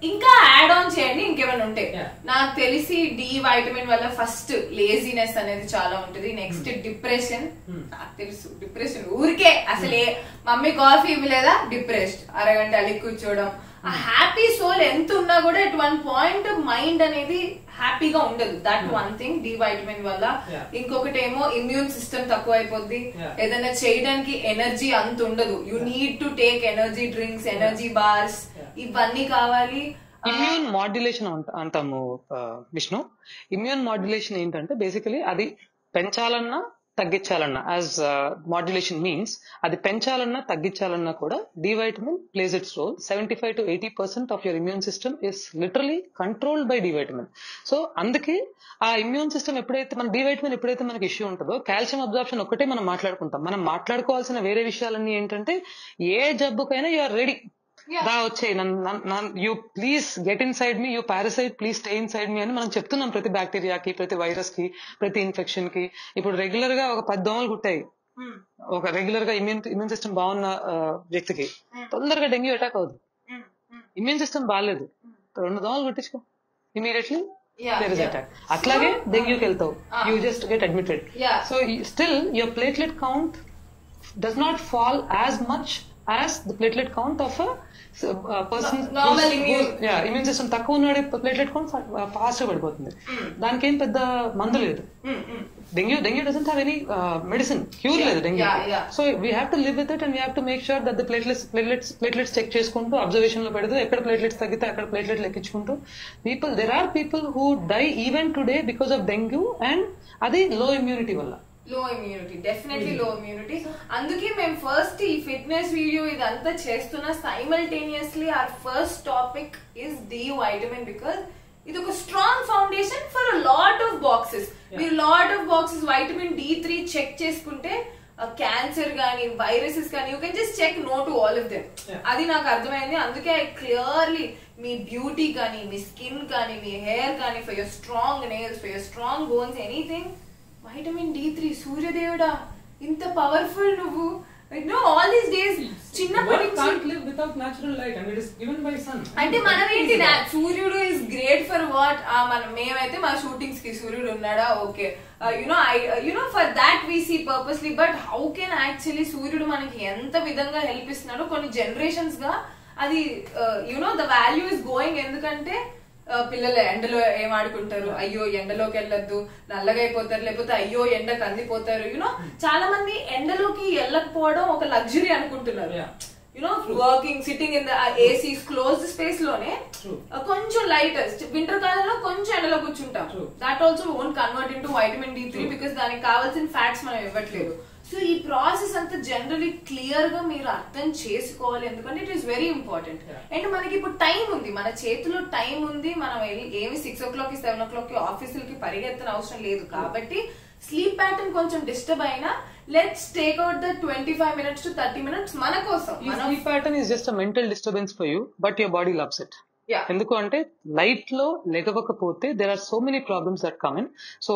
ఇంకా యాడ్ ఆన్ చేయండి ఇంకేమైనా ఉంటే. నాకు తెలిసి డి వైటమిన్ వల్ల ఫస్ట్ లేజినెస్ అనేది చాలా ఉంటుంది. Next depression. నాకు తెలుసు డిప్రెషన్ ఊరికే అసలే మమ్మీ కాఫీ ఇవ్వలేదా డిప్రెస్డ్, అరగంట అలిగి కూర్చోవడం. ఆ హ్యాపీ సోల్ ఎంత ఉన్నా కూడా ఎట్ వన్ పాయింట్ మైండ్ అనేది హ్యాపీగా ఉండదు. That one thing D vitamin వల్ల. ఇంకొకటి ఏమో ఇమ్యూన్ సిస్టమ్ తక్కువ అయిపోద్ది. ఏదైనా చేయడానికి ఎనర్జీ అంత ఉండదు. You need to take energy drinks, energy bars, ఇవన్నీ కావాలి. ఇమ్యూన్ మాడ్యులేషన్ అంటాము విష్ణు. ఇమ్యూన్ మాడ్యులేషన్ ఏంటంటే బేసికలీ అది పెంచాలన్నా తగ్గించాలన్నా, యాజ్ మాడ్యులేషన్ మీన్స్ అది పెంచాలన్నా తగ్గించాలన్నా కూడా D vitamin plays its role. 75 to 80% of your immune system is literally controlled by D vitamin. So అందుకే ఆ ఇమ్యూన్ సిస్టమ్ ఎప్పుడైతే మన డి వైటమిన్ ఎప్పుడైతే మనకి ఇష్యూ ఉంటుందో, కాల్షియం అబ్జార్ప్షన్ ఒక్కటే మనం మాట్లాడుకుంటాం. మనం మాట్లాడుకోవాల్సిన వేరే విషయాలన్నీ ఏంటంటే ఏ జబ్బుకైనా యు ఆర్ రెడీ. రా వచ్చే you please get inside me, you parasite please stay inside me అని మనం చెప్తున్నాం ప్రతి బ్యాక్టీరియాకి, ప్రతి వైరస్ కి, ప్రతి ఇన్ఫెక్షన్ కి. ఇప్పుడు రెగ్యులర్ గా ఒక 10 దోమలు కుట్టాయి ఒక రెగ్యులర్ గా ఇమ్యూన్ సిస్టమ్ బాగున్న వ్యక్తికి, తొందరగా డెంగ్యూ అటాక్ అవుతుంది. ఇమ్యూన్ సిస్టమ్ బాగాలేదు, 2 దోమలు కుట్టించుకో, ఇమీడియట్లీ there is attack. అట్లాగే డెంగ్యూకి వెళ్తావు, you just get admitted. So still your platelet count does not fall as much as the platelet count of a person normal immune system తక్కువ ఉన్నాడు. Platelet count fast గా పడిపోతుంది. దానికి ఏం పెద్ద మందు లేదు. Dengue doesn't have any medicine, cure లేదు dengue. So we have to live with it and we have to make sure that the platelets check చేసుకుంటూ అబ్జర్వేషన్ లో పెడుతూ ఎక్కడ ప్లేట్లెట్స్ తగ్గితే అక్కడ ప్లేట్లెట్లు ఎక్కించుకుంటూ there are people who die even today because of dengue, and అది low immunity వల్ల. లో immunity, definitely లో ఇమ్యూనిటీ. అందుకే మేము ఫస్ట్ ఈ ఫిట్నెస్ వీడియో ఇదంతా చేస్తున్నా simultaneously our first topic is D vitamin, because ఇది ఒక strong foundation for lot of boxes. మీరు lot of boxes vitamin D3 check చేసుకుంటే క్యాన్సర్ గానీ వైరసెస్ కానీ you can just check no to all of them. అది నాకు అర్థమైంది. అందుకే ఐ క్లియర్లీ మీ బ్యూటీ కానీ, మీ స్కిన్ కానీ, మీ హెయిర్ కానీ, for your strong nails, for your strong bones, anything, vitamin D3 సూర్యదేవుడా ఇంత పవర్ఫుల్ నువ్వు. ఆల్ దీస్ డేస్ చిన్నప్పటి అంటే మనం ఏంటి, సూర్యుడు ఇస్ గ్రేట్ ఫర్ వాట్. మేమైతే మా షూటింగ్స్ కి సూర్యుడు ఉన్నాడా, okay, for that we see purposely. But how can actually సూర్యుడు మనకి ఎంత విధంగా హెల్ప్ ఇస్తున్నాడో కొన్ని జనరేషన్స్ గా అది ద వాల్యూ ఇస్ గోయింగ్. ఎందుకంటే పిల్లలు ఎండలో ఏం ఆడుకుంటారు, అయ్యో ఎండలోకి వెళ్ళొద్దు నల్లగా అయిపోతారు, లేకపోతే అయ్యో ఎండ కందిపోతారు. చాలా మంది ఎండలోకి వెళ్ళకపోవడం ఒక లగ్జరీ అనుకుంటున్నారు. Working, sitting in the AC closed space లోనే కొంచెం లైట్ వింటర్ కాలంలో కొంచెం ఎండలో కూర్చుంటాం. That also won't convert in to vitamin D3 because దానికి కావాల్సిన ఫ్యాట్స్ మనం ఇవ్వట్లేదు. సో ఈ ప్రాసెస్ అంతా జనరలీ క్లియర్ గా మీరు అర్థం చేసుకోవాలి, ఎందుకంటే it is very important. And మనకి ఇప్పుడు టైం ఉంది, మన చేతిలో టైం ఉంది. మనం ఏమి 6 o'clock 7 o'clock ఆఫీసులకి పరిగెత్తన అవసరం లేదు. కాబట్టి స్లీప్ ప్యాటర్న్ కొంచెం డిస్టర్బ్ అయినా let's take out the 25 minutes to 30 minutes మన కోసం. Sleep pattern is just a mental disturbance for you, but your body loves it. ఎందుకు అంటే లైట్ లో లెగవకపోతే there are so many problems that come in. So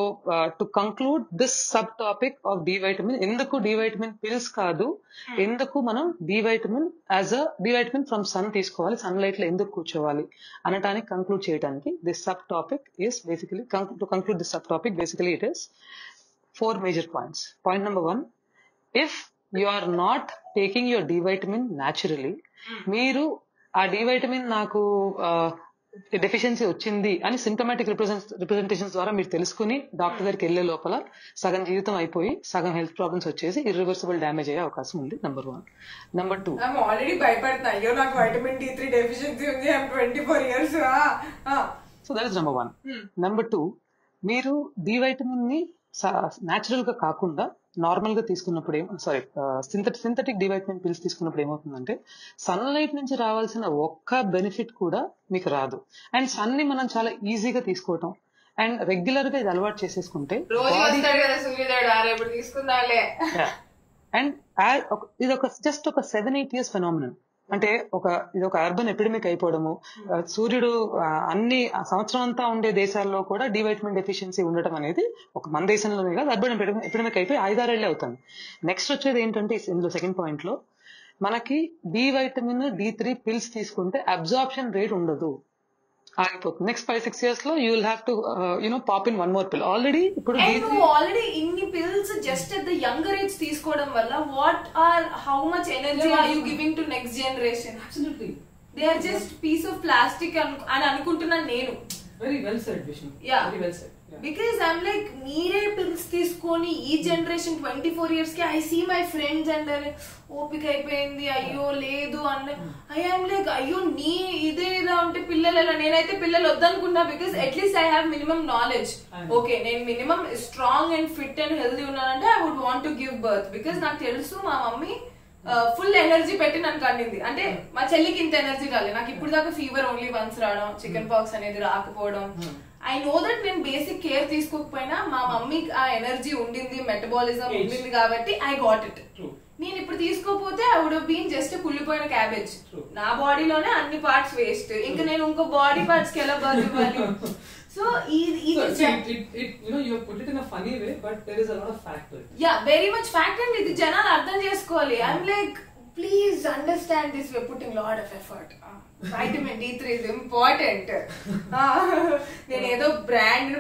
to conclude this subtopic of D vitamin, ఎందుకు D vitamin pills కాదు, ఎందుకు మనం D vitamin from sun తీసుకోవాలి, sunlight లో ఎందుకు కూర్చోవాలి అనటానికి కంక్లూడ్ చేయడానికి this subtopic is basically, to conclude this subtopic, basically it is 4 major points. Point number 1, if you are not taking your D vitamin naturally, మీరు ఆ డి వైటమిన్ నాకు deficiency వచ్చింది అని సింటమాటిక్ రిప్రజెంటేషన్స్ ద్వారా మీరు తెలుసుకుని డాక్టర్ దగ్గరికి వెళ్లే లోపల సగం జీవితం అయిపోయి సగం హెల్త్ ప్రాబ్లమ్స్ వచ్చేసి ఇర్రివర్సిబుల్ డ్యామేజ్ అయ్యే అవకాశం ఉంది. నెంబర్ 1. నెంబర్ 2, ఆల్రెడీ భయపడుతున్నా, అయ్యో నాకు వైటమిన్ D3 డెఫిషియన్సీ ఉంది, 24 years. So that is number 1. Number 2, మీరు డి వైటమిన్ ని న్యాచురల్ గా కాకుండా నార్మల్ గా తీసుకున్నప్పుడు సింథటిక్ డి వైటమిన్ పిల్స్ తీసుకున్నప్పుడు ఏమవుతుందంటే సన్లైట్ నుంచి రావాల్సిన ఒక్క బెనిఫిట్ కూడా మీకు రాదు. అండ్ సన్ ని మనం చాలా ఈజీగా తీసుకోవటం అండ్ రెగ్యులర్ గా ఇది అలవాటు చేసేసుకుంటే అండ్ ఇది ఒక జస్ట్ ఒక 7-8 years ఫెనామినన్. అంటే ఇది ఒక అర్బన్ ఎపిడమిక్ అయిపోవడము, సూర్యుడు అన్ని సంవత్సరం అంతా ఉండే దేశాల్లో కూడా డి వైటమిన్ డెఫిషియన్సీ ఉండటం అనేది ఒక మన దేశంలోనే కాదు అర్బన్ ఎపిడమిక్ అయిపోయి 5-6 ఏళ్లే అవుతుంది. నెక్స్ట్ వచ్చేది ఏంటంటే ఇందులో సెకండ్ పాయింట్ లో మనకి డి వైటమిన్ D3 పిల్స్ తీసుకుంటే అబ్జార్ప్షన్ రేట్ ఉండదు, ఆగిపోతుంది. నెక్స్ట్ 5-6 years లో you will have to pop in 1 more pill. Already ఇప్పుడు ఆల్రెడీ ఇన్ని pills just at the younger age తీసుకోవడం వల్ల how much energy are you giving to next generation? Absolutely. They are just piece of plastic అని అనుకుంటున్నాను నేను. Very well said, Vishnu. Yeah. Very well said. Because I'm like మీరే pills తీసుకొని ఈ generation 24 years కి I see my friends and ఓపిక అయిపోయింది, అయ్యో లేదు అండ్ ఐఎమ్ లైక్ అయ్యో ఇదే ఇలా ఉంటే పిల్లలు ఎలా? నేనైతే పిల్లలు వద్దనుకున్నా because at least I have minimum knowledge. Okay, నేను minimum strong and fit and healthy ఉన్నానంటే I would want to give birth because నాకు తెలుసు మా మమ్మీ ఫుల్ ఎనర్జీ పెట్టి నన్ను కండింది. అంటే మా చెల్లికి ఇంత ఎనర్జీ రాలేదు, నాకు ఇప్పుడు దాకా ఫీవర్ ఓన్లీ వన్స్ రావడం, చికెన్ పాక్స్ అనేది రాకపోవడం. ఐ నో దట్ నేను బేసిక్ కేర్ తీసుకోకపోయినా మా మమ్మీకి ఆ ఎనర్జీ ఉండింది, మెటబాలిజం ఉండింది కాబట్టి ఐ గాట్ ఇట్. నేను ఇప్పుడు తీసుకోపోతే ఐ వుడ్ బీన్ జస్ట్ కుళ్ళిపోయిన క్యాబేజ్. నా బాడీలోనే అన్ని పార్ట్స్ వేస్ట్, ఇంకా నేను ఇంకో బాడీ పార్ట్స్ కి ఎలా బర్త్ ఇవ్వాలి? So you have put it in a funny way, but there is a lot of fact to it. Yeah, very much fact, and ఇది జనాలు అర్థం చేసుకోవాలి. I'm like, please understand this, we're putting lot of effort. Vitamin D3 is important. నేను ఏదో brand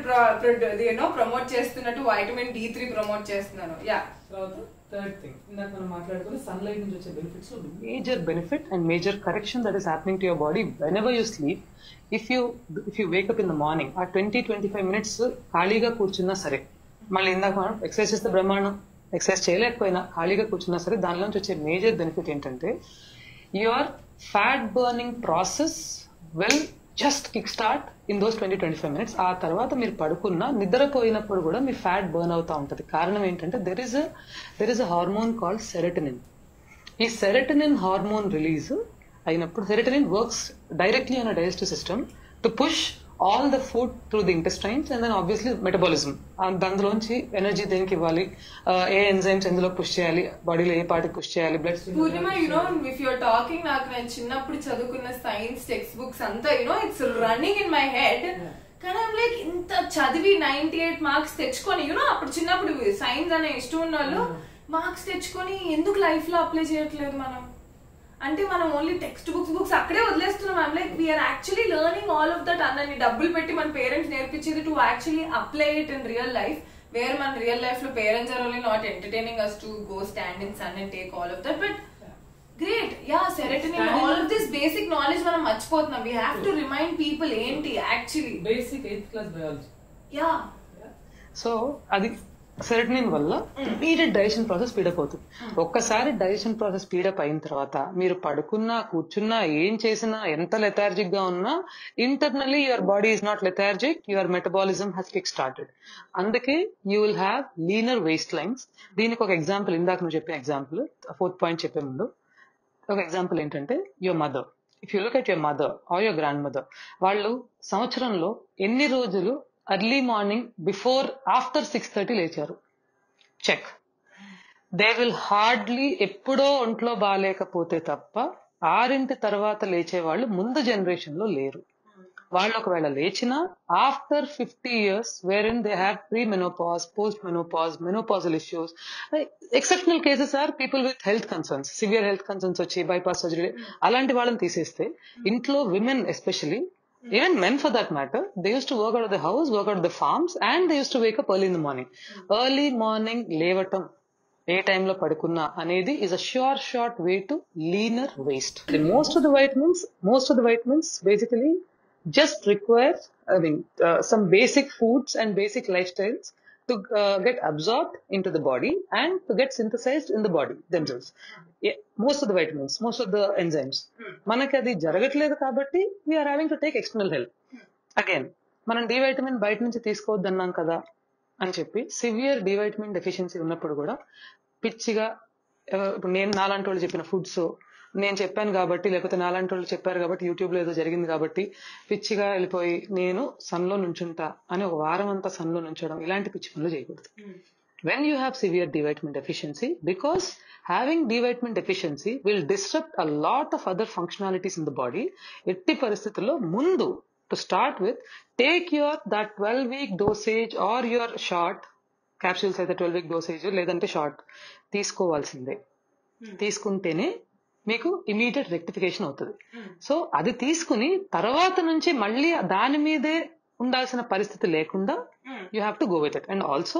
promote చేస్తున్నట్టు vitamin D3 promote చేస్తున్నాను. Yeah, తర్వాత third thing ఇందాక మనం మాట్లాడుకుని సన్లైట్ నుంచి వచ్చే benefits. Major benefit and major correction that is happening to your body whenever you sleep. If you wake up in the morning ఆ 20-25 minutes ఖాళీగా కూర్చున్నా సరే, మళ్ళీ ఇందాక మనం ఎక్సర్సైజ్ చేస్తే బ్రహ్మాండం, ఎక్సర్సైజ్ చేయలేకపోయినా ఖాళీగా కూర్చున్నా సరే దానిలో నుంచి వచ్చే మేజర్ బెనిఫిట్ ఏంటంటే your fat burning process will just kick start in those 20-25 minutes. ఆ తర్వాత మీరు పడుకున్నా నిద్రపోయినప్పుడు కూడా మీ ఫ్యాట్ బర్న్ అవుతా ఉంటుంది. కారణం ఏంటంటే there is a hormone called serotonin. ఈ సెరటనిన్ హార్మోన్ రిలీజ్ అయినప్పుడు serotonin works directly on digestive system to push all the food through the intestines and then obviously metabolism. దానిలోంచి ఎనర్జీ దేనికి ఇవ్వాలి, ఏ ఎంజైమ్స్ ఎందులో పుష్ చేయాలి, బాడీలో ఏ పార్టీకి పుష్ చేయాలి, blood. Purnima, if you're talking, నాకు నేను చిన్నప్పుడు చదువుకున్న సైన్స్ టెక్స్ట్ బుక్స్ అంతా it's running in my head. కానీ ఐమ్ లైక్ ఇంత చదివి 98 marks తెచ్చుకొని అప్పుడు చిన్నప్పుడు సైన్స్ అనే ఇష్టం ఉన్న వాళ్ళు మార్క్స్ తెచ్చుకొని ఎందుకు లైఫ్ లో అప్లై చేయట్లేదు మనం? అంటే మనం ఓన్లీ టెక్స్ట్ బుక్స్ అక్కడే వదిలేస్తున్నాం. I'm like we're actually learning all of that. అన్నీ డబ్బులు పెట్టి మన పేరెంట్స్ నేర్పించేది to actually apply it in real life, where మన రియల్ లైఫ్ లో parents are only not entertaining us to go stand in sun and take all of that. But great, yeah, serotonin, all of this basic knowledge మనం మర్చిపోతున్నాం. We have to remind people ఏంటి actually basic 8th class biology. Yeah. So అది serotonin వల్ల immediate digestion process speedup అవుతుంది. ఒక్కసారి digestion process speedup అయిన తర్వాత మీరు పడుకున్నా, కూర్చున్నా, ఏం చేసినా, ఎంత లెథార్జిక్ గా ఉన్నా internally your body is not lethargic, your metabolism has kick started. అందుకే you will have leaner waist lines. దీనికి ఒక ఎగ్జాంపుల్, ఇందాక నువ్వు చెప్పిన ఎగ్జాంపుల్ 4th point చెప్పే ముందు ఒక ఎగ్జాంపుల్ ఏంటంటే your mother. If you look at your mother are your grand mother, వాళ్ళు సంవత్సరంలో ఎన్ని రోజులు ఎర్లీ మార్నింగ్ ఆఫ్టర్ 6:30 లేచారు? చెక్. దే విల్ హార్డ్లీ ఎప్పుడో ఒంట్లో బాగాలేకపోతే తప్ప 6 తర్వాత లేచే వాళ్ళు ముందు జనరేషన్ లో లేరు. వాళ్ళు ఒకవేళ లేచినా after 50 years wherein they have pre-menopause, post-menopause, menopausal issues. Exceptional cases are people with health concerns, severe health concerns వచ్చి bypass surgery, అలాంటి వాళ్ళని తీసేస్తే ఇంట్లో women especially, even men for that matter, they used to work out of the house, work out of the farms, and they used to wake up early in the morning. Early morning లేవటం ఏ టైంలో పడుకున్నా అనేది is a short way to leaner waist. Most of the vitamins basically just require some basic foods and basic lifestyles to get absorbed into the body and to get synthesized in the body themselves. Yeah, most of the vitamins, most of the enzymes. మనకి అది జరగట్లేదు కాబట్టి we are having to take external help. Again, మనం D vitamin బయట నుంచి తీసుకోవద్దన్నాం కదా అని చెప్పి సివియర్ డి వైటమిన్ డెఫిషియన్సీ ఉన్నప్పుడు కూడా పిచ్చిగా ఇప్పుడు నేను నాలాంటి వాళ్ళు చెప్పిన ఫుడ్స్ నేను చెప్పాను కాబట్టి లేకపోతే నాలాంటి వాళ్ళు చెప్పారు కాబట్టి యూట్యూబ్ లో ఏదో జరిగింది కాబట్టి పిచ్చిగా వెళ్ళిపోయి నేను సన్లో నుంచుంటా అని ఒక వారం అంతా సన్లో నుంచడం ఇలాంటి పిచ్చి పనులు చేయకూడదు. When you have severe D vitamin deficiency, because having D vitamin deficiency will disrupt a lot of other functionalities in the body, ఎట్టి పరిస్థితుల్లో ముందు to start with, take that 12-week dosage or your short capsules అయితే 12-week dosage లేదంటే short తీసుకోవాల్సిందే. తీసుకుంటేనే మీకు immediate rectification అవుతుంది. So అది తీసుకుని తర్వాత నుంచి మళ్ళీ దాని మీదే ఉండాల్సిన పరిస్థితి లేకుండా you have to go with it. And also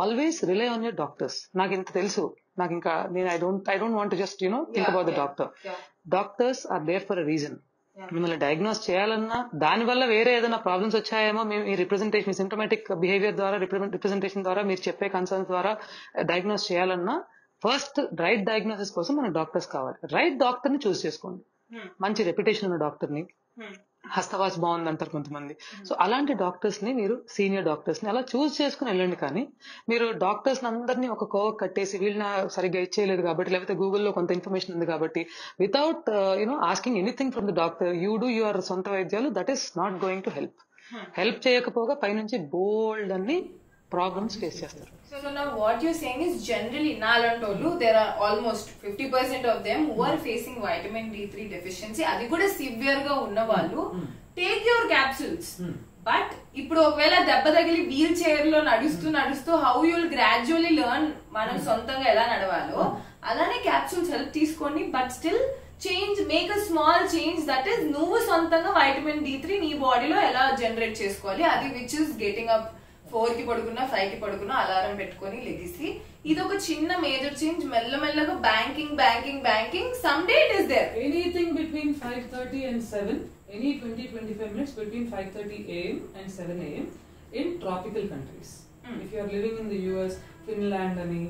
always rely on your doctors. నాకు ఇంత తెలుసు, నాకు ఇంకా నేను I don't want just think about the doctor. Doctors are there for a reason. మిమ్మల్ని డయాగ్నోస్ చేయాలన్నా దాని వల్ల వేరే ఏదైనా ప్రాబ్లమ్స్ వచ్చాయేమో మీ రిప్రజెంటేషన్, సింటమాటిక్ బిహేవియర్ ద్వారా రిప్రజెంటేషన్ ద్వారా మీరు చెప్పే కన్సర్న్స్ ద్వారా డయాగ్నోస్ చేయాలన్నా ఫస్ట్ రైట్ డయాగ్నోసిస్ కోసం మనకు డాక్టర్స్ కావాలి. రైట్ డాక్టర్ ని చూస్ చేసుకోండి. మంచి రెప్యుటేషన్ ఉన్న డాక్టర్ ని, హస్తవాస్ బాగుందంటారు కొంతమంది. సో అలాంటి డాక్టర్స్ ని మీరు సీనియర్ డాక్టర్స్ ని అలా చూస్ చేసుకుని వెళ్ళండి. కానీ మీరు డాక్టర్స్ అందరినీ ఒక కోవ కట్టేసి వీళ్ళని సరిగ్గా ఇచ్చేయలేదు కాబట్టి లేకపోతే గూగుల్లో కొంత ఇన్ఫర్మేషన్ ఉంది కాబట్టి without asking anything from the doctor you do your సొంత వైద్యాలు, that is not going to help చేయకపోగా పైనుంచి బోల్డ్ అన్ని ప్రాబ్లమ్స్ ఫేస్ చేస్తారు. So now what you're saying is generally Nalantolu, there are almost 50% of them who are facing vitamin D3 deficiency. అది కూడా severe గా ఉన్న వాళ్ళు టేక్ యువర్ క్యాప్సూల్స్. బట్ ఇప్పుడు ఒకవేళ దెబ్బ తగిలి వీల్ చైర్ లో నడుస్తూ హౌ యుల్ గ్రాడ్యువల్లీ లెర్న్ మనం సొంతంగా ఎలా నడవాలో అలానే క్యాప్సూల్స్ హెల్ప్ తీసుకోండి. But still make a small change, that is నువ్వు సొంతంగా వైటమిన్ D3 నీ బాడీలో ఎలా జనరేట్ చేసుకోవాలి. అది విచ్ ఇస్ గెటింగ్ అప్ 4 కి పడుకున్నా 5 కి పడుకున్నా అలారం పెట్టుకుని లెగిసి ఇది ఒక చిన్న మేజర్ చేంజ్. మెల్లమెల్లగా banking some day it is there. Anything between 5:30 and 7, any 20-25 minutes between 5:30 a.m. and 7 a.m. in tropical countries. If you are living in the US, Finland అని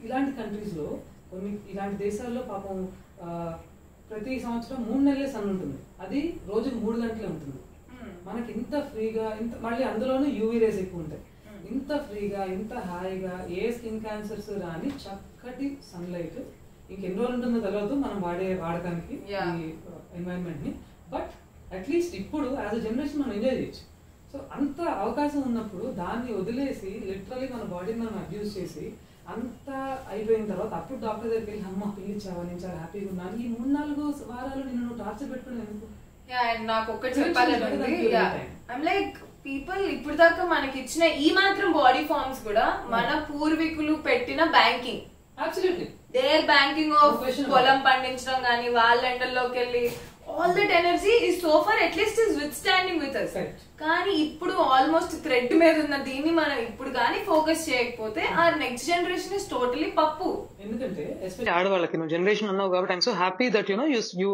ఇలాంటి కంట్రీస్ లో కొన్ని ఇలాంటి దేశాల్లో పాపం ప్రతి సంవత్సరం 3 నెలలే సన్ ఉంటుంది. అది రోజుకు 3 గంటలే ఉంటుంది. మనకి ఇంత ఫ్రీగా, ఇంత మళ్ళీ అందులోనూ యూవీ రేస్ ఎక్కువ ఉంటాయి. ఇంత ఫ్రీగా, ఇంత హాయిగా, ఏ స్కిన్ క్యాన్సర్స్ రాని చక్కటి సన్లైట్ ఇంకెన్ని రోజులు ఉంటుందో తెలియదు మనం వాడకానికి ఈ ఎన్వైరన్మెంట్ ని. బట్ అట్లీస్ట్ ఇప్పుడు యాజ్ అ జనరేషన్ మనం ఎంజాయ్ చేయొచ్చు. సో అంత అవకాశం ఉన్నప్పుడు దాన్ని వదిలేసి లిటరలీ మన బాడీని మనం అబ్యూజ్ చేసి అంతా అయిపోయిన తర్వాత అప్పుడు డాక్టర్ దగ్గరికి వెళ్ళి అమ్మ పిలిచావా నేను చాలా హ్యాపీగా ఉన్నాను, ఈ 3-4 వారాలు నేను టార్చర్ పెట్టుకుని ఎందుకు? నాకు ఒక్కటి చెప్పాలని ఐమ్ లైక్ పీపుల్ ఇప్పుడు దాకా మనకి ఇచ్చిన ఈ మాత్రం బాడీ ఫార్మ్స్ కూడా మన పూర్వీకులు పెట్టిన బ్యాంకింగ్. దేర్ బ్యాంకింగ్ ఆఫ్ పొలం పండించడం కానీ వాళ్ళ ఎండల్లోకి వెళ్ళి all that energy is so far at least is withstanding with us. కానీ ఇప్పుడు ఆల్మోస్ట్ థ్రెడ్ మీద ఉన్న దీన్ని మనం ఇప్పుడు కానీ ఫోకస్ చేయకపోతే our next generation is totally పప్పు. ఎందుకంటే ఎస్పెషల్లీ ఆడవాళ్ళకి నువ్వు జనరేషన్ అన్నావు కాబట్టి I'm so happy that you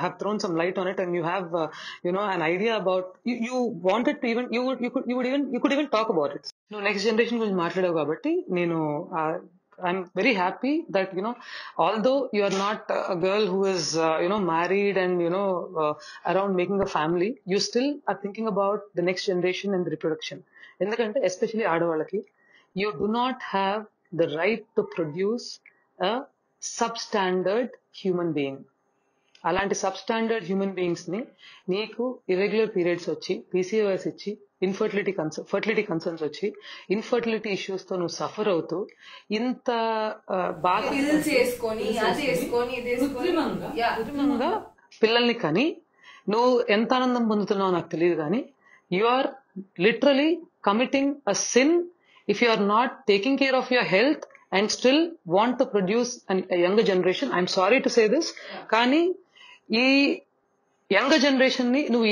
have thrown some light on it and you have an idea about you wanted to even you could even talk about it. నువ్వు next generation గురించి మాట్లాడావు కాబట్టి నేను I'm very happy that although you are not a girl who is married and around making a family, you still are thinking about the next generation and the reproduction. Endukante especially aadavallaki you do not have the right to produce a substandard human being. అలాంటి substandard human beings ని నీకు irregular periods వచ్చి PCOS ఇచ్చి fertility concerns వచ్చి infertility issues తో నువ్వు suffer అవుతూ ఇంత బాగా కృత్రిమంగా పిల్లల్ని కని నువ్వు ఎంత ఆనందం పొందుతున్నావు నాకు తెలియదు కానీ you are literally committing a sin if you are not taking care of your health and still want to produce a younger generation. I'm sorry to say this, కానీ యంగర్ జనరేషన్ ని నువ్వు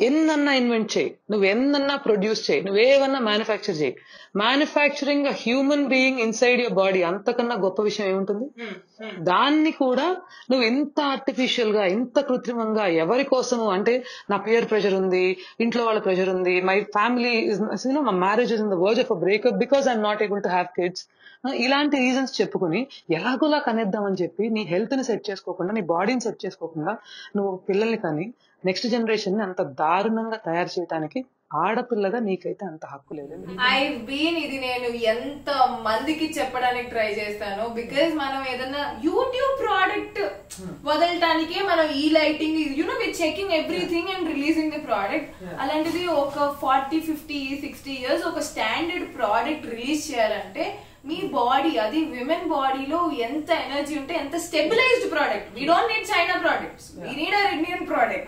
ఎన్నన్నా ఇన్వెంట్ చేయి, నువ్వు ఎన్నన్నా produce చేయి, నువ్వేవన్నా manufacture చేయి, manufacturing a human being inside your body అంతకన్నా గొప్ప విషయం ఏముంటుంది? దాన్ని కూడా నువ్వు ఎంత ఆర్టిఫిషియల్ గా, ఇంత కృత్రిమంగా, ఎవరి కోసము అంటే నా పియర్ ప్రెషర్ ఉంది, ఇంట్లో వాళ్ళ ప్రెషర్ ఉంది, my family my marriage is in the verge of a breakup because I'm not able to have kids, ఇలాంటి రీజన్స్ చెప్పుకుని ఎలాగోలా కనేద్దామని చెప్పి నీ హెల్త్ ని సెట్ చేసుకోకుండా, నీ బాడీని సెట్ చేసుకోకుండా నువ్వు పిల్లల్ని కానీ నెక్స్ట్ జనరేషన్ ని అంత దారుణంగా తయారు చేయడానికి ఆడపిల్లగా నీకైతే అంత హక్కు లేదు. ఇది నేను ఎంత మందికి చెప్పడానికి ట్రై చేస్తాను. బికాస్ మనం ఏదన్నా యూట్యూబ్ ప్రోడక్ట్ వదలటానికే మనం ఈ lighting we checking everything and releasing the product. అలాంటిది ఒక 40, 50, 60 years ఒక స్టాండర్డ్ ప్రోడక్ట్ రిలీజ్ చేయాలంటే మీ బాడీ, అది విమెన్ బాడీలో ఎంత ఎనర్జీ ఉంటే, ఎంత stabilised product. We don't need China products, we need our Indian product.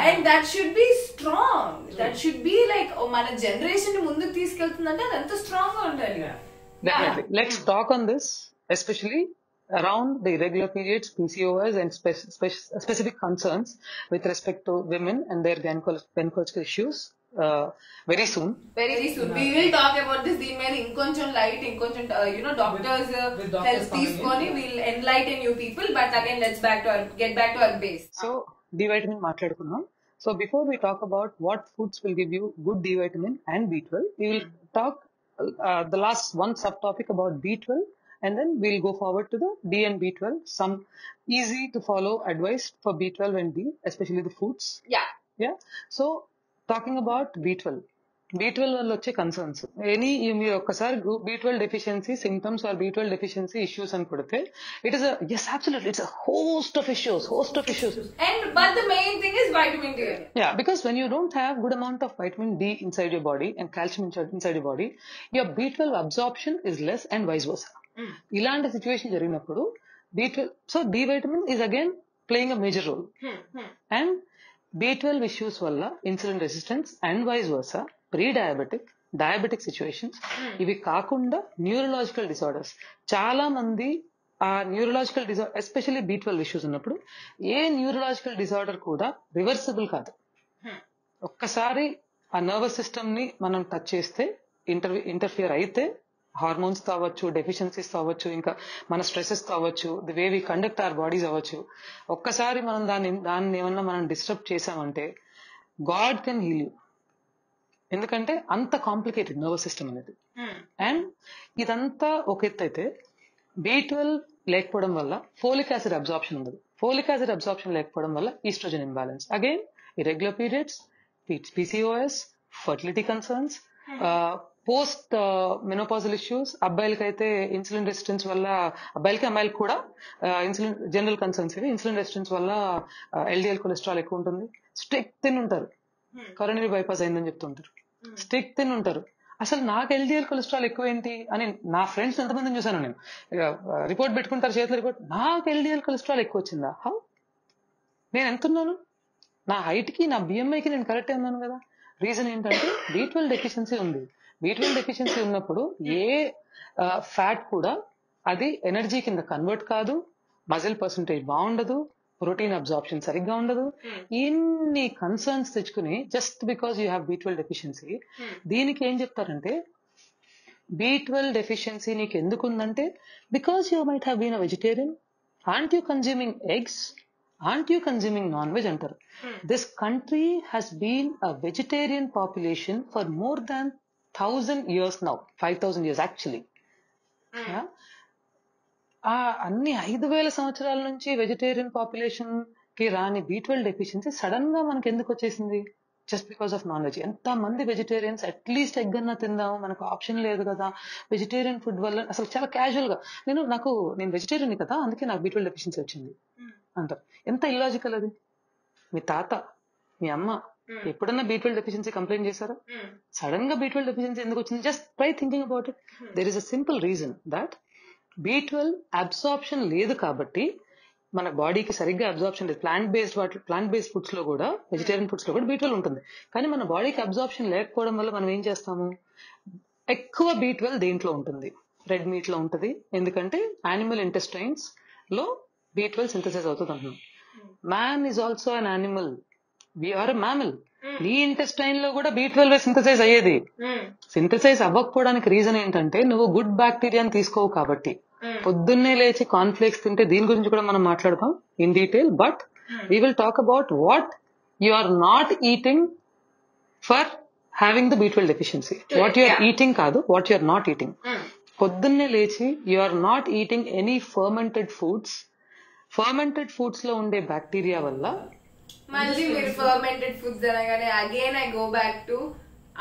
And that should be strong, that should be like మన జనరేషన్ ని ముందుకు తీసుకెళ్తుందంటే అది ఎంత స్ట్రాంగ్ గా ఉండాలి. Let's talk on this, especially around the irregular periods, PCOS and specific concerns with respect to women and their gynecological issues. Very soon we will talk about this. దీని మీద ఇంకొంచెం లైట్, ఇంకొంచెం డాక్టర్స్ హెల్ప్ తీసుకొని we'll enlighten you people. But again, let's get back to our base. So D vitamin మాట్లాడుకున్నాం. So before we talk about what foods will give you good D vitamin and B12, we will talk the last one subtopic about B12, and then we'll go forward to the D and B12, some easy to follow advice for B12 and D, especially the foods. Yeah. So talking about B12 వల్ల వచ్చే concerns మీరు ఒక్కసారి B12 deficiency symptoms are B12 deficiency issues అని కొడితే it is absolutely it's a host of issues but the main thing is vitamin D. Yeah, because when you don't have good amount of vitamin D inside your body and calcium inside your body, your B12 absorption is less and vice versa. ఇలాంటి situation జరిగినప్పుడు B vitamin is again playing a major role. And B12 issues వల్ల insulin resistance and vice versa, diabetic situations, ఇవి కాకుండా neurological disorders. చాలా మంది ఆ neurological disorder, especially B12 issues ఉన్నప్పుడు ఏ neurological disorder కూడా రివర్సిబుల్ కాదు. ఒక్కసారి ఆ నర్వస్ సిస్టమ్ ని మనం టచ్ చేస్తే, ఇంటర్ఫియర్ అయితే, హార్మోన్స్ కావచ్చు, డెఫిషియన్సీస్ కావచ్చు, ఇంకా మన స్ట్రెసెస్ కావచ్చు, the way we conduct our bodies అవ్వచ్చు, ఒక్కసారి మనం దాన్ని ఏమన్నా మనం డిస్టర్బ్ చేసామంటే గాడ్ కెన్ హీల్ యూ. ఎందుకంటే అంత కాంప్లికేటెడ్ నర్వస్ సిస్టమ్ అనేది. అండ్ ఇదంతా ఒక ఎత్తు అయితే, B12 లేకపోవడం వల్ల ఫోలిక్ యాసిడ్ అబ్జార్ప్షన్ ఉండదు. ఫోలిక్ యాసిడ్ అబ్జార్ప్షన్ లేకపోవడం వల్ల oestrogen imbalance, again irregular periods, PCOS, fertility concerns, post menopausal issues. అబ్బాయిలకైతే ఇన్సులిన్ రెసిస్టెన్స్ వల్ల, అబ్బాయిలకి అమ్మాయిలకి కూడా ఇన్సులిన్ జనరల్ కన్సర్న్స్ ఇవి. ఇన్సులిన్ రెసిస్టెన్స్ వల్ల LDL కొలెస్ట్రాల్ ఎక్కువ ఉంటుంది. స్టిక్ తిన్ ఉంటారు, కరోనరీ బైపాస్ అయిందని చెప్తుంటారు. స్టిక్ తిన్ ఉంటారు. అసలు నాకు LDL కొలెస్ట్రాల్ ఎక్కువ ఏంటి అని నా ఫ్రెండ్స్ ఎంతమందిని చూసాను నేను. రిపోర్ట్ పెట్టుకుంటారు చేతిలో, రిపోర్ట్, నాకు LDL కొలెస్ట్రాల్ ఎక్కువ వచ్చిందా? హౌ? నేను ఎంత ఉన్నాను? నా హైట్ కి, నా BMIకి నేను కరెక్టే ఉన్నాను కదా. రీజన్ ఏంటంటే B12 డెఫిషియన్సీ ఉంది. B12 డెఫిషియన్సీ ఉన్నప్పుడు ఏ ఫ్యాట్ కూడా అది ఎనర్జీ కింద కన్వర్ట్ కాదు, మజిల్ పర్సంటేజ్ బాగుండదు, ప్రోటీన్ అబ్జార్ప్షన్ సరిగ్గా ఉండదు. ఇన్ని కన్సర్న్స్ తెచ్చుకుని just because you have B12 deficiency, దీనికి ఏం చెప్తారంటే B12 డెఫిషియన్సీ నీకు ఎందుకు ఉందంటే because you might have been a vegetarian, aren't you consuming eggs, aren't you consuming non-veg antaru. This country has been a vegetarian population for more than 1,000 years now, 5,000 years actually. అన్ని 5,000 సంవత్సరాల నుంచి vegetarian population కి రాని B12 deficiency sudden గా మనకి ఎందుకు వచ్చేసింది? Just because of non veg. ఎంత మంది వెజిటేరియన్స్ అట్లీస్ట్ ఎగ్ అన్నా తిందాము, మనకు ఆప్షన్ లేదు కదా, వెజిటేరియన్ ఫుడ్ వల్ల అసలు చాలా క్యాజువల్ గా నేను వెజిటేరియన్ కదా అందుకే నాకు B12 డెఫిషియన్సీ వచ్చింది అంటారు. ఎంత ఇల్లాజికల్ అది. మీ తాత, మీ అమ్మ ఎప్పుడన్నా B12 డెఫిషియన్సీ కంప్లైంట్ చేశారా? సడన్ గా B12 డెఫిషియన్సీ ఎందుకు వచ్చింది? Just try thinking about it. There is a simple reason that B12 absorption లేదు కాబట్టి మన బాడీకి సరిగ్గా అబ్సార్ప్షన్ లేదు. ప్లాంట్ బేస్డ్ ఫుడ్స్ లో కూడా, వెజిటేరియన్ ఫుడ్స్ లో కూడా B12 ఉంటుంది. కానీ మన బాడీకి అబ్సార్ప్షన్ లేకపోవడం వల్ల మనం ఏం చేస్తాము, ఎక్కువ B12 దేంట్లో ఉంటుంది? రెడ్ మీట్ లో ఉంటుంది. ఎందుకంటే యానిమల్ ఇంటెస్టైన్స్ లో B12 సింథసిస్ అవుతుంది అంటున్నాం. Man is also an animal. We are a mammal. నీ ఇంటెస్టైన్ లో కూడా B12 సింథసైజ్ అయ్యేది. సింథసైజ్ అవ్వకపోవడానికి రీజన్ ఏంటంటే నువ్వు గుడ్ బ్యాక్టీరియాని తీసుకోవు కాబట్టి. పొద్దున్నే లేచి కాన్ఫ్లెక్స్ తింటే దీని గురించి కూడా మనం మాట్లాడతాం in detail. But we will talk about what you are not eating for having the B12 deficiency. What you are eating కాదు, what you are not eating. పొద్దున్నే లేచి you are not eating any fermented foods. Fermented foods లో ఉండే bacteria వల్ల మళ్ళీ మీరు fermented foods అనగానే again I go back to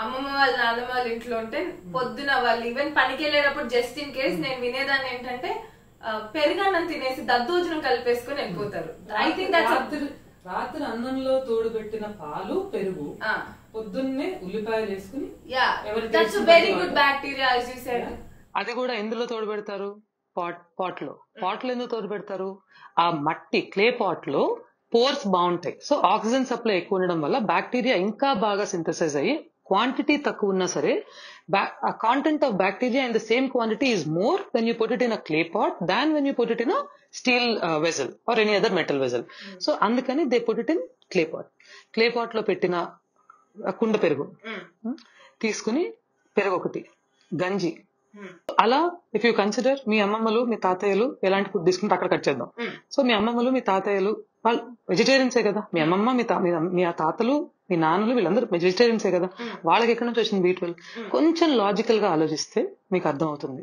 అమ్మమ్మ వాళ్ళ నాన్నమ్మ వాళ్ళ ఇంట్లో ఉంటే పొద్దున వాళ్ళు ఈవెన్ పనికి వెళ్ళేటప్పుడు జస్ట్ ఇన్ కేస్ నేను వినేదాన్ని ఏంటంటే పెరుగన్నం తినేసి దద్దోజనం కలిపేసుకుని వెళ్ళిపోతారు. ఐ థింక్ రాత్రి అన్నంలో తోడుబెట్టిన పాలు పెరుగు పొద్దున్నే ఉల్లిపాయలు వేసుకుని very good bacteria as you said. అది కూడా ఎందులో తోడు పెడతారు? పాట్ లో ఎందుకు తోడు పెడతారు? ఆ మట్టి క్లే పాట్ లో పోర్స్ బాగుంటాయి. సో ఆక్సిజన్ సప్లై ఎక్కువ ఉండడం వల్ల బ్యాక్టీరియా ఇంకా బాగా సింథసైజ్ అయ్యి క్వాంటిటీ తక్కువ ఉన్నా సరే content of bacteria in the same quantity is more when you put it in a clay pot than when you put it in a steel vessel or any other metal vessel. So అందుకని they put it in clay pot. Clay pot లో పెట్టిన కుండ పెరుగు తీసుకుని పెరుగు ఒకటి గంజి అలా ఇఫ్ యూ కన్సిడర్ మీ అమ్మమ్మలు మీ తాతయ్యలు ఎలాంటి ఫుడ్ తీసుకుంటే అక్కడ కట్ చేద్దాం. సో మీ అమ్మమ్మలు మీ తాతయ్యలు వాళ్ళు వెజిటేరియన్సే కదా. మీ అమ్మమ్మ మీ తాతలు మీ నాన్నలు వీళ్ళందరూ వెజిటేరియన్సే కదా. వాళ్ళకి ఎక్కడి నుంచి వచ్చింది B12? కొంచెం లాజికల్ గా ఆలోచిస్తే మీకు అర్థం అవుతుంది.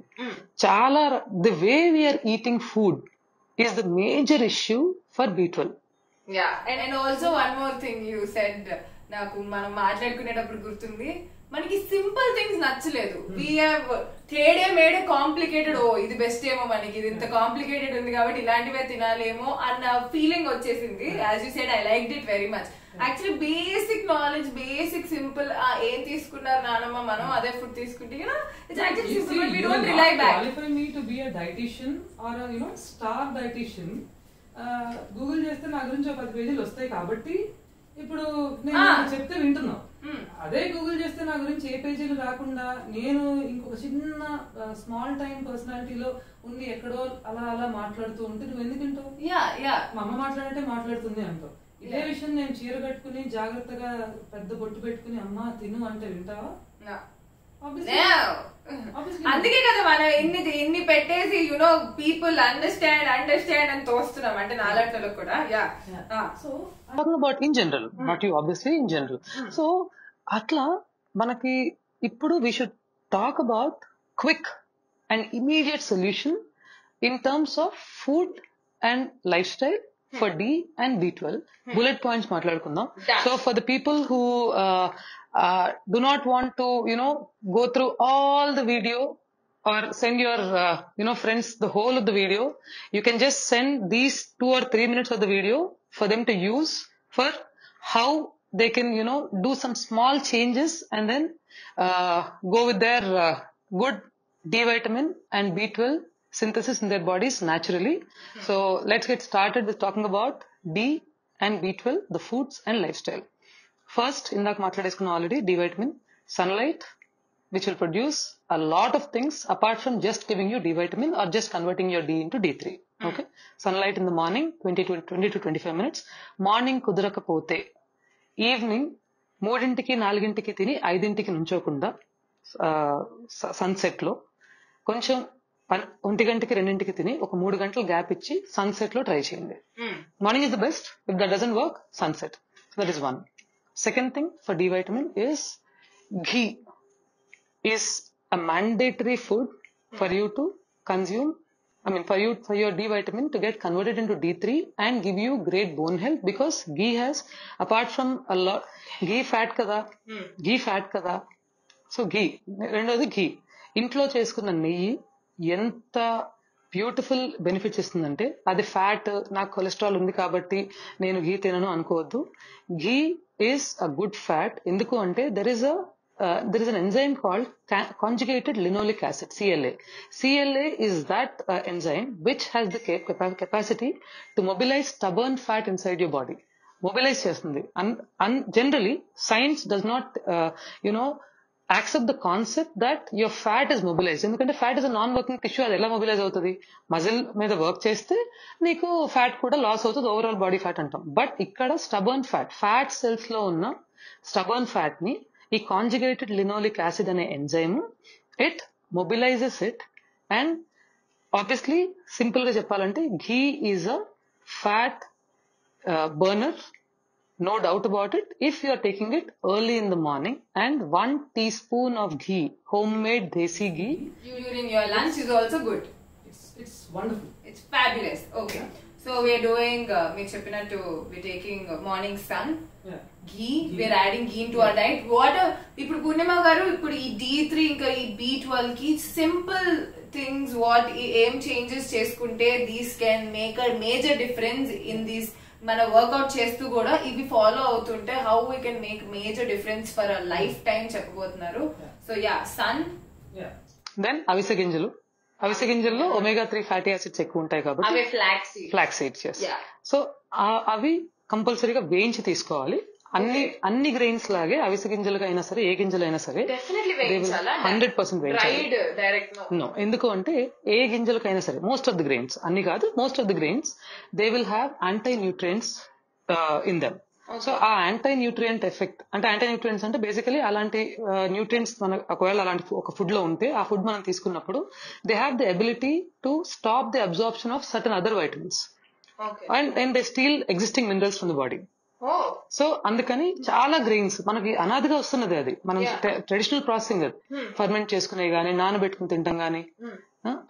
చాలా the way we're eating food is the major issue for B12. And also one more thing you said నాకు మనం మాట్లాడుకునేటప్పుడు గుర్తుంది, మనకి సింపుల్ థింగ్స్ నచ్చలేదు. We have made complicated. ఓ ఇది బెస్ట్ ఏమో, మనకి ఇది ఇంత కాంప్లికేటెడ్ ఉంది కాబట్టి ఇలాంటివే తినాలేమో అన్న ఫీలింగ్ వచ్చేసింది. As you said I liked it very much. Actually basic knowledge, basic simple ఏం తీసుకున్నారు నానమ్మ మనం అదే ఫుడ్ తీసుకుంటే it's actually simple. We don't rely back. Qualify me to be a dietitian or star dietitian. Google చేస్తే నా గురించి ఒక 10 పేజీలు వస్తాయి కాబట్టి ఇప్పుడు నేను చెప్తే వింటున్నావు. అదే గూగుల్ చేస్తే నా గురించి ఏ పేజీలు రాకుండా నేను ఇంకొక చిన్న స్మాల్ టైం పర్సనాలిటీలో ఉండి ఎక్కడో అలా అలా మాట్లాడుతూ ఉంటే నువ్వు ఎందుకు వింటావు? మా అమ్మ మాట్లాడంటే మాట్లాడుతుంది అంటావు. ఇదే విషయం నేను చీర కట్టుకుని జాగ్రత్తగా పెద్ద బొట్టు పెట్టుకుని అమ్మ తిను అంటే వింటావా? అందుకే కదా మనం ఇన్ని పెట్టేసి పీపుల్ అండర్స్టాండ్ అని తోస్తున్నాం అంటే నాలాంటి కూడా. So talking about in general, not you, obviously in general. So atla manaki ippudu we should talk about quick and immediate solution in terms of food and lifestyle for D and B12. Bullet points maatladukundam. So for the people who do not want to go through all the video or send your friends the whole of the video, you can just send these 2 or 3 minutes of the video for them to use for how they can do some small changes and then go with their good D vitamin and B12 synthesis in their bodies naturally. So let's get started with talking about D and B12, the foods and lifestyle. First, indak maatladeskunna already, D vitamin, sunlight, which will produce a lot of things apart from just giving you D vitamin or just converting your D into D3. Okay, sunlight in the morning 20 to 25 minutes. Morning కుదరకపోతే evening 3ంటికి 4ంటికి తిని 5ంటికి నుంచోకుండా sunset లో కొంచెం 1 గంటకి 2ంటికి తిని ఒక 3 గంటలు gap ఇచ్చి sunset లో ట్రై చేయండి. Morning is the best. If that doesn't work, sunset. That is one. Second thing for D vitamin is ghee is a mandatory food for you to consume. I mean, for your D vitamin to get converted into D3 and give you great bone health, because ghee has, apart from a lot, ghee fat kada. So ghee, రెండోది ఘీ. ఇంట్లో చేసుకున్న నెయ్యి ఎంత beautiful benefits ఇస్తుందంటే, అది fat, నాకు cholesterol ఉంది కాబట్టి నేను ఘీ తినను అనుకోవద్దు. ఘీ ఈస్ అ గుడ్ ఫ్యాట్. ఎందుకు అంటే there is an enzyme called conjugated linoleic acid, CLA. CLA is that enzyme which has the capacity to mobilize stubborn fat inside your body. Mobilize chestundi. Generally, science does not, accept the concept that your fat is mobilise. ఎందుకంటే fat is a non working tissue. అది ఎలా mobilise అవుతుంది? Muscle మీద work చేస్తే నీకు fat కూడా loss అవుతుంది, overall body fat అంటాం. బట్ ఇక్కడ స్టబర్న్ ఫ్యాట్ సెల్స్ లో ఉన్న స్టబర్న్ ఫ్యాట్ ని ఈ కాంజుగేటెడ్ లినోలిక్ యాసిడ్ అనే enzyme it mobilises it. And obviously simple గా చెప్పాలంటే ghee is a fat burner, no doubt about it, if you are taking it early in the morning. And 1 teaspoon of ghee, homemade desi ghee, During your lunch is also good. It's wonderful. It's fabulous. Okay. So we are doing, we're taking morning sun. Yeah. Ghee. We're adding ghee into our diet. What? ఇప్పుడు పూర్ణిమ గారు ఇప్పుడు ఈ D3 ఇంకా ఈ B12 కి simple things what ఏం changes చేసుకుంటే these can make a major difference in these, మన వర్కౌట్ చేస్తూ కూడా ఇవి ఫాలో అవుతుంటే how we can make major difference for a lifetime చెప్పబోతున్నారు. సో యా, సన్, దెన్ అవిసె గింజలు. అవిసె గింజల్లో omega-3 ఫ్యాటీ యాసిడ్స్ ఎక్కువ ఉంటాయి కాబట్టి అవే ఫ్లాక్స్ సీడ్స్. సో అవి కంపల్సరీగా వేయించి తీసుకోవాలి. అన్ని గ్రెయిన్స్ లాగే అవిసె గింజలుగా సరే ఏ గింజలైనా సరే 100% వేయించాలి. నో, ఎందుకు అంటే ఏ గింజలకైనా సరే మోస్ట్ ఆఫ్ ది గ్రెయిన్స్, అన్ని కాదు, most of the grains they will have anti nutrients in them. So ఆ యాంటీ న్యూట్రియంట్ ఎఫెక్ట్ అంటే యాంటీ న్యూట్రియంట్స్ అంటే బేసికలీ అలాంటి న్యూట్రియంట్స్ మన ఒకవేళ అలాంటి ఒక ఫుడ్ లో ఉంటే ఆ ఫుడ్ మనం తీసుకున్నప్పుడు they have the ability to stop the absorption of certain other vitamins and they steel existing minerals from the body. So అందుకని చాలా గ్రెయిన్స్ మనకి అనాదిగా వస్తున్నది. అది మనం ట్రెడిషనల్ ప్రాసెసింగ్, అది ఫర్మెంట్ చేసుకునే గానీ నానబెట్టుకుని తింటాం గానీ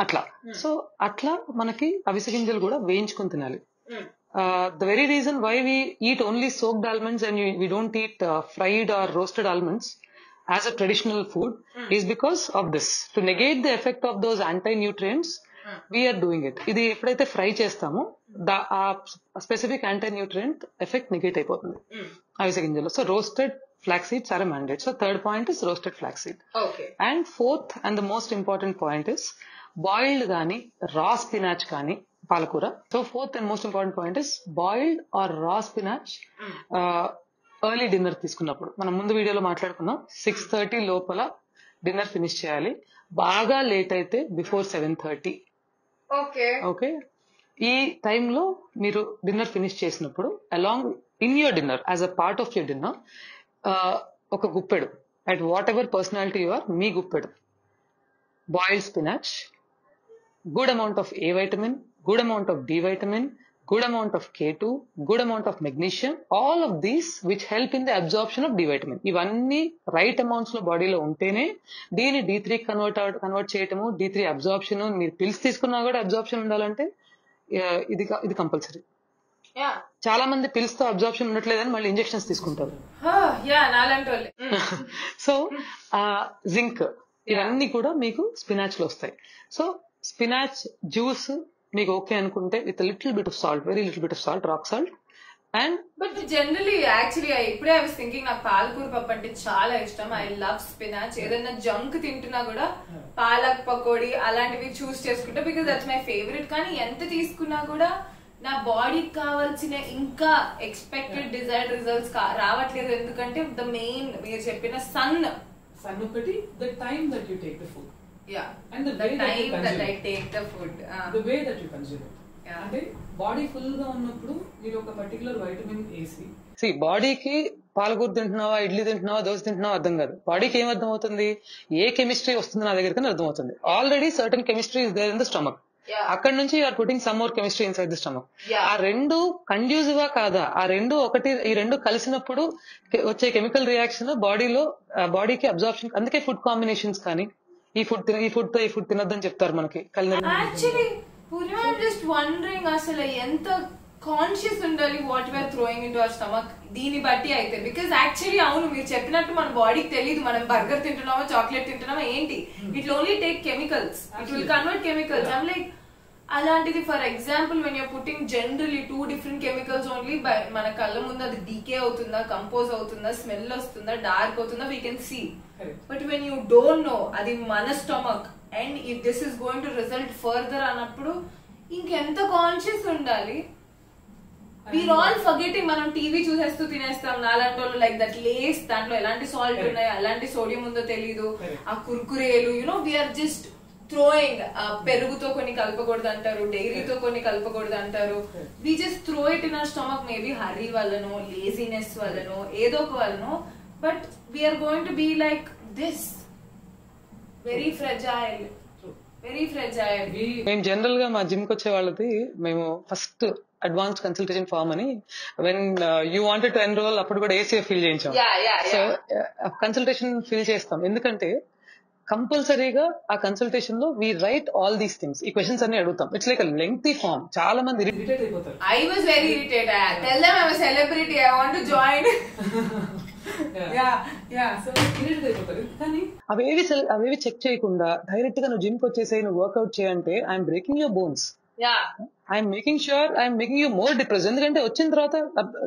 అట్లా. సో అట్లా మనకి అవిసె గింజలు కూడా వేయించుకుని తినాలి. The very reason why we eat only soaked almonds and we don't eat fried or roasted almonds as a traditional food is because of this. To negate the effect of those anti-nutrients, we are doing it. ఇది ఎప్పుడైతే fry చేస్తామో ఆ specific anti nutrient effect negate అయిపోతుంది అవిసె గింజలో. So roasted flax seeds are mandate. So third point is roasted flax seed. And fourth and the most important point is boiled కానీ raw spinach కానీ పాలకూర. So fourth and most important point is boiled or raw spinach early dinner తీసుకున్నప్పుడు. మనం ముందు వీడియోలో మాట్లాడుకున్నాం 6:30 లోపల dinner finish చేయాలి. బాగా లేట్ అయితే బిఫోర్ 7:30. ఓకే, ఈ టైంలో మీరు డిన్నర్ ఫినిష్ చేసినప్పుడు along in your dinner as a part of your dinner ఒక గుప్పెడు at whatever personality you are, మీ గుప్పెడు boiled spinach, good amount of A vitamin, good amount of D vitamin, good amount of K2, good amount of magnesium, all of these which help in the absorption of D vitamin. ఇవన్నీ right amounts లో బాడీలో ఉంటేనే దీన్ని D3 convert చేయటము, D3 absorption. మీరు pills తీసుకున్నా కూడా absorption ఉండాలంటే ఇది కంపల్సరీ. చాలా మంది పిల్స్ తో అబ్జార్ప్షన్ ఉండట్లేదని మళ్ళీ ఇంజెక్షన్స్ తీసుకుంటారు. సో జింక్ ఇవన్నీ కూడా మీకు స్పినాచ్ లో వస్తాయి. సో స్పినాచ్ జ్యూస్ మీకు ఓకే అనుకుంటే with little bit of salt, very little bit of salt, rock salt. And but generally actually ఇప్పుడే ఐ వాస్ థింకింగ్, నాకు పాలకూర పప్పు అంటే చాలా ఇష్టం. I love spinach. ఏదైనా జంక్ తింటున్నా కూడా పాలక్ పకోడీ అలాంటివి చూస్ చేసుకుంటా బికాస్ దట్స్ మై ఫేవరెట్. కానీ ఎంత తీసుకున్నా కూడా నా బాడీకి కావాల్సిన ఇంకా ఎక్స్పెక్టెడ్ డిజైర్డ్ రిజల్ట్స్ రావట్లేదు. ఎందుకంటే ద మెయిన్ మీరు చెప్పిన సన్ ఒకటి, the time that you take the food. And the time that I take the food, the way that you consume it. అంటే బాడీ ఫుల్ గా ఉన్నప్పుడు మీరు ఒక పర్టికులర్ వైటమిన్ ఏసి బాడీకి పాలకూర తింటున్నావా, ఇడ్లీ తింటున్నావా, దోశ తింటున్నావా అర్థం కాదు. బాడీకి ఏం అర్థం అవుతుంది, ఏ కెమిస్ట్రీ వస్తుంది నా దగ్గరికి అర్థం అవుతుంది. Already certain chemistry is there in the stomach. అక్కడ నుంచి you're putting some more chemistry inside the stomach. ఆ రెండు కండ్యూజివా కాదా, ఆ రెండు ఒకటి, ఈ రెండు కలిసినప్పుడు వచ్చే కెమికల్ రియాక్షన్ బాడీకి అబ్జార్ప్షన్. అందుకే ఫుడ్ కాంబినేషన్స్ కానీ ఈ ఫుడ్ తో ఈ ఫుడ్ తినొద్దని చెప్తారు మనకి. యాక్చువల్లీ పూర్ణిమ, ఐమ్ జస్ట్ వండరింగ్ అసలు ఎంత కాన్షియస్ ఉండాలి what we're throwing into our stomach దీన్ని బట్టి అయితే. బికాస్ యాక్చువల్లీ అవును మీరు చెప్పినట్టు మన బాడీకి తెలియదు మనం బర్గర్ తింటున్నామా చాక్లెట్ తింటున్నామా ఏంటి. It only take chemicals, it will convert chemicals. I'm like అలాంటిది for example when you're putting generally 2 different chemicals only, మన కళ్ళ ముందు అది డీకే అవుతుందా, కంపోజ్ అవుతుందా, స్మెల్ వస్తుందా, డార్క్ అవుతుందా, we can see. But when you don't know అది మన stomach and if this is going to result further అన్నప్పుడు ఇంకెంత కాన్షియస్ ఉండాలి. We're all forgetting. మనం టీవీ చూసేస్తూ తినేస్తాం నాలాంటి వాళ్ళు. లైక్ దట్ లేస్, దాంట్లో ఎలాంటి సాల్ట్ ఉన్నాయి, ఎలాంటి సోడియం ఉందో తెలీదు. ఆ కుర్కురేలు, వీఆర్ జస్ట్ థ్రోయింగ్. పెరుగుతో కొన్ని కలపకూడదు అంటారు, డైరీతో కొన్ని కలపకూడదు అంటారు. We just throw it in our stomach. Maybe hurry వల్లనో, లేజినెస్ వల్లనో, ఏదో ఒక వల్లనో. But we're going to be like this, very fragile, very fragile. మేము జనరల్ గా మా జిమ్ కి వచ్చే వాళ్ళది మేము ఫస్ట్ అడ్వాన్స్డ్ కన్సల్టేషన్ ఫామ్ అని when you wanted to enroll అప్పుడు కూడా ఏసీఎఫ్ ఫిల్ చేయించాం. సో కన్సల్టేషన్ ఫిల్ చేస్తాం, ఎందుకంటే కంపల్సరీగా ఆ కన్సల్టేషన్ లో we write all these things. ఈ క్వశ్చన్స్ అన్ని అడుగుతాం. It's like lengthy form. చాలా మంది ఇరిటేట్ అయిపోతారు. I was very irritated. Tell them I'm a celebrity. I want to join. So irritate అయిపోతారు. కానీ అవేవి చెక్ చేయకుండా డైరెక్ట్ గా నువ్వు జిమ్ కి వచ్చేసి నువ్వు వర్క్అవుట్ చేయంటే I'm breaking your bones. I'm making you more depress. ఎందుకంటే వచ్చిన తర్వాత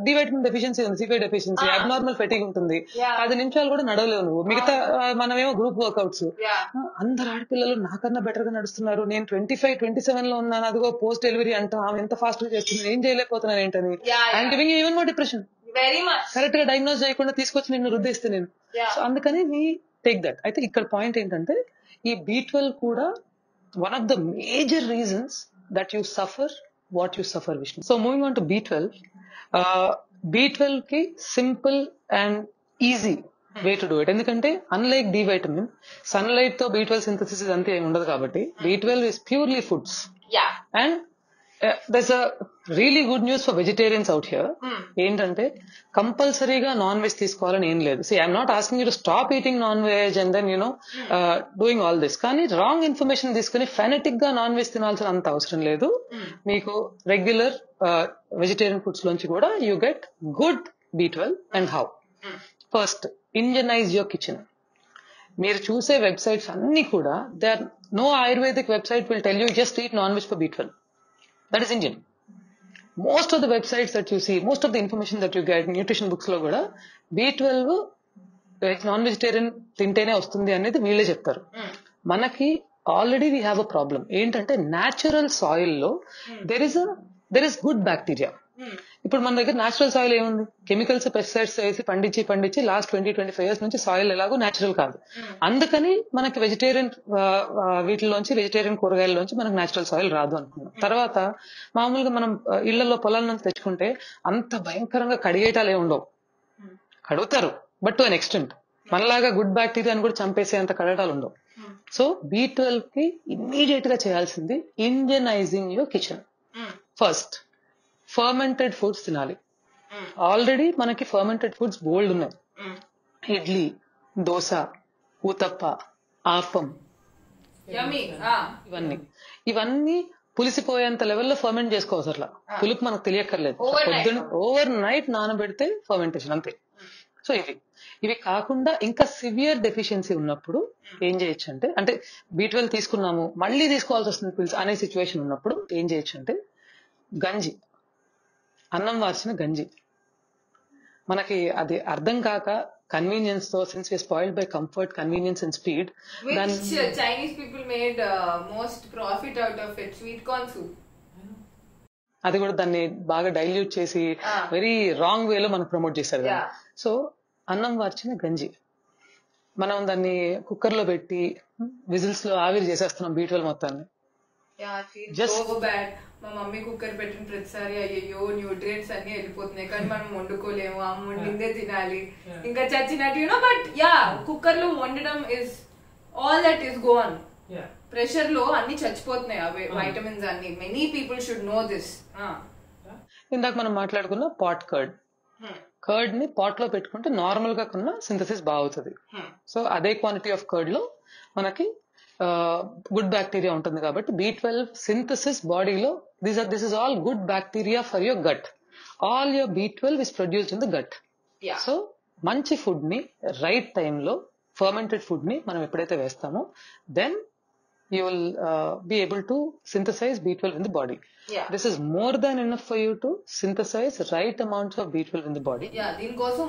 డి వైటమిన్ డెఫిషియన్సీ ఉంది, సి5 డెఫిషియన్సీ, అబ్నార్మల్ ఫెటిగ్ ఉంటుంది. 10 నిమిషాలు కూడా నడవలేవు నువ్వు. మిగతా మనమేమో గ్రూప్ వర్క్అవుట్స్. అందరు ఆడపిల్లలు నాకన్నా బెటర్ గా నడుస్తున్నారు, నేను 25-27 లో ఉన్నాను, అదిగో పోస్ట్ డెలివరీ అంట, ఆమె ఎంత ఫాస్ట్ గా చేస్తుంది, ఏం చేయలేకపోతున్నాను ఏంటని. I'm giving you even more depression. Correct గా డయాగ్నోస్ చేయకుండా తీసుకొచ్చి నిన్ను రుద్దేస్తే నేను. సో అందుకని వి టేక్ దట్. అయితే ఇక్కడ పాయింట్ ఏంటంటే ఈ B12 కూడా one of the major reasons that you suffer what you suffer, Vishnu. So moving on to B12, B12 ki simple and easy way to do it. ఎందుకంటే unlike D vitamin, sunlight తో B12 synthesis అంతే ఏమి ఉండదు కాబట్టి B12 is purely foods. And there's a really good news for vegetarians out here. ఏంటంటే కంపల్సరీగా non veg తీసుకోవాలని ఏం లేదు. See, I'm not asking you to stop eating non-veg and then doing all this. కానీ రాంగ్ ఇన్ఫర్మేషన్ తీసుకుని fanatic గా non veg తినాల్సిన అంత అవసరం లేదు. మీకు రెగ్యులర్ వెజిటేరియన్ ఫుడ్స్ లోంచి కూడా you get good B12. And how? First, Indianise your kitchen. మీరు చూసే వెబ్సైట్స్ అన్ని కూడా no Ayurvedic website will tell you just eat non-veg for B12. That is Indian. Most of the websites that you see, most of the information that you get, nutrition books లో కూడా B12 non vegetarian తింటేనే వస్తుంది అనేది వీళ్ళే చెప్తారు. మనకి already we have a problem. ఏంటంటే natural soil లో దెర్ ఇస్ గుడ్ బ్యాక్టీరియా. ఇప్పుడు మన దగ్గర న్యాచురల్ సాయిల్ ఏముంది? కెమికల్స్, పెస్టిసైడ్స్ వేసి పండించి లాస్ట్ 20-25 years నుంచి సాయిల్ ఎలాగో న్యాచురల్ కాదు. అందుకని మనకి వెజిటేరియన్ వీటిలోంచి, వెజిటేరియన్ కూరగాయల్లోంచి మనకు న్యాచురల్ సాయిల్ రాదు అనుకున్నాం. తర్వాత మామూలుగా మనం ఇళ్లలో పొలాల నుంచి తెచ్చుకుంటే అంత భయంకరంగా కడిగేటాలే ఉండవు. కడుగుతారు బట్ టు అన్ ఎక్స్టెంట్. మనలాగా గుడ్ బ్యాక్టీరియాని కూడా చంపేసే అంత కడగటాలు ఉండవు. సో B12 కి ఇమ్మీడియట్ గా చేయాల్సింది Indianising your kitchen. First, fermented foods తినాలి. ఆల్రెడీ మనకి ఫర్మెంటెడ్ ఫుడ్స్ బోల్డ్ ఉన్నాయి. ఇడ్లీ, దోశ, ఊతప్ప, ఆపం, ఇవన్నీ పులిసిపోయేంత లెవెల్లో ఫర్మెంట్ చేసుకోవసరలా. పులుపు మనకు తెలియక్కర్లేదు. పొద్దున్న ఓవర్ నైట్ నానబెడితే ఫర్మెంటేషన్ అంతే. సో ఇవి కాకుండా ఇంకా సివియర్ డెఫిషియన్సీ ఉన్నప్పుడు ఏం చేయొచ్చు అంటే B12 తీసుకున్నాము మళ్ళీ తీసుకోవాల్సి వస్తుంది పిల్స్ అనే సిచ్యువేషన్ ఉన్నప్పుడు ఏం చేయొచ్చు అంటే గంజి, అన్నం వార్చిన గంజి. మనకి అది అర్థం కాక కన్వీనియన్స్ తో, since we spoiled by comfort, convenience and speed, Chinese people made most profit out of it, sweet corn soup. అది కూడా దాన్ని బాగా డైల్యూట్ చేసి వెరీ రాంగ్ వేలో మనకు ప్రమోట్ చేశారు కదా. సో అన్నం వార్చిన గంజి మనం దాన్ని కుక్కర్ లో పెట్టి విజిల్స్ లో ఆవిరి చేసేస్తున్నాం B12 మొత్తాన్ని. మా మమ్మీ కుక్కర్ పెట్టిన ప్రతిసారి అయ్యో న్యూట్రియంట్స్ అన్ని వెళ్ళిపోతున్నాయి, కానీ మనం వండుకోలేము, ఆ వండిందే తినాలి ఇంకా చచ్చినట్టు. బట్ కుక్కర్ లో వండడం is all that is gone. Pressure లో అన్ని చచ్చిపోతున్నాయి అవే వైటమిన్స్ అన్ని. Many people should know this. ఇందాక మనం మాట్లాడుకున్న పాట్ కర్డ్ ని పాట్ లో పెట్టుకుంటే నార్మల్ గా కొన్న సింథసిస్ బాగా అవుతుంది. సో అదే క్వాంటిటీ ఆఫ్ కర్డ్ లో మనకి గుడ్ బ్యాక్టీరియా ఉంటుంది కాబట్టి B12 సింథసిస్ బాడీలో this is all good bacteria for your gut. All your B12 is produced in the gut. So మంచి ఫుడ్ ని రైట్ టైంలో, ఫర్మెంటెడ్ ఫుడ్ ని మనం ఎప్పుడైతే వేస్తామో then you will be able to synthesize B12 in the body. This is more than enough for you to synthesize right amounts of B12 in the body. దీని కోసం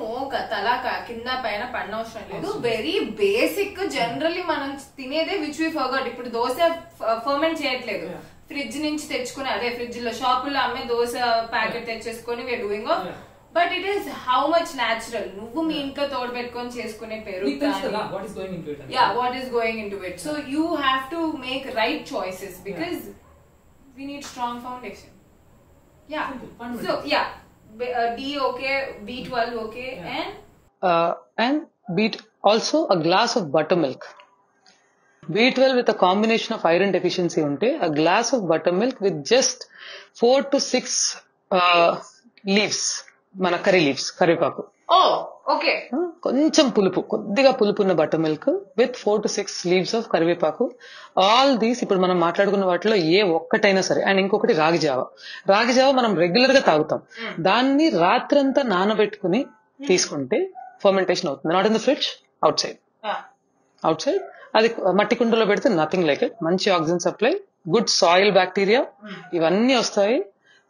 తల కింద పైన పడనవసరం లేదు. వెరీ బేసిక్ జనరల్లీ మనం తినేదే విచ్ వి ఫర్గాట్. ఇప్పుడు dosa ferment చేయట్లేదు, ఫ్రిడ్జ్ నుంచి తెచ్చుకుని అదే ఫ్రిడ్జ్ లో షాపుల్లో అమ్మే దోశ ప్యాకెట్ తెచ్చేసుకొని we're doing off. But it is how much natural. నువ్వు మీ ఇంట్లో తోడు పెట్టుకొని చేసుకునే పెరుగు, what is going into it. So you have to make right choices because we need strong foundation. So D okay, B12 okay, and also a glass of buttermilk. B12 with a combination of iron deficiency unte a glass of buttermilk with just 4 to 6 leaves, mana curry leaves, కరివేపాకు. Okay. కొంచెం కొద్దిగా పులుపు ఉన్న butter milk with 4 to 6 leaves of కరివేపాకు. All these ఇప్పుడు మనం మాట్లాడుకున్న వాటిలో ఏ ఒక్కటైనా సరే. అండ్ ఇంకొకటి రాగి జావ మనం రెగ్యులర్ గా తాగుతాం. దాన్ని రాత్రంతా నానబెట్టుకుని తీసుకుంటే ఫర్మెంటేషన్ అవుతుంది. Not in the fridge, out side. అది మట్టి కుండలో పెడితే నథింగ్ లైక్ ఇట్. మంచి oxygen supply, good soil bacteria, ఇవన్నీ వస్తాయి.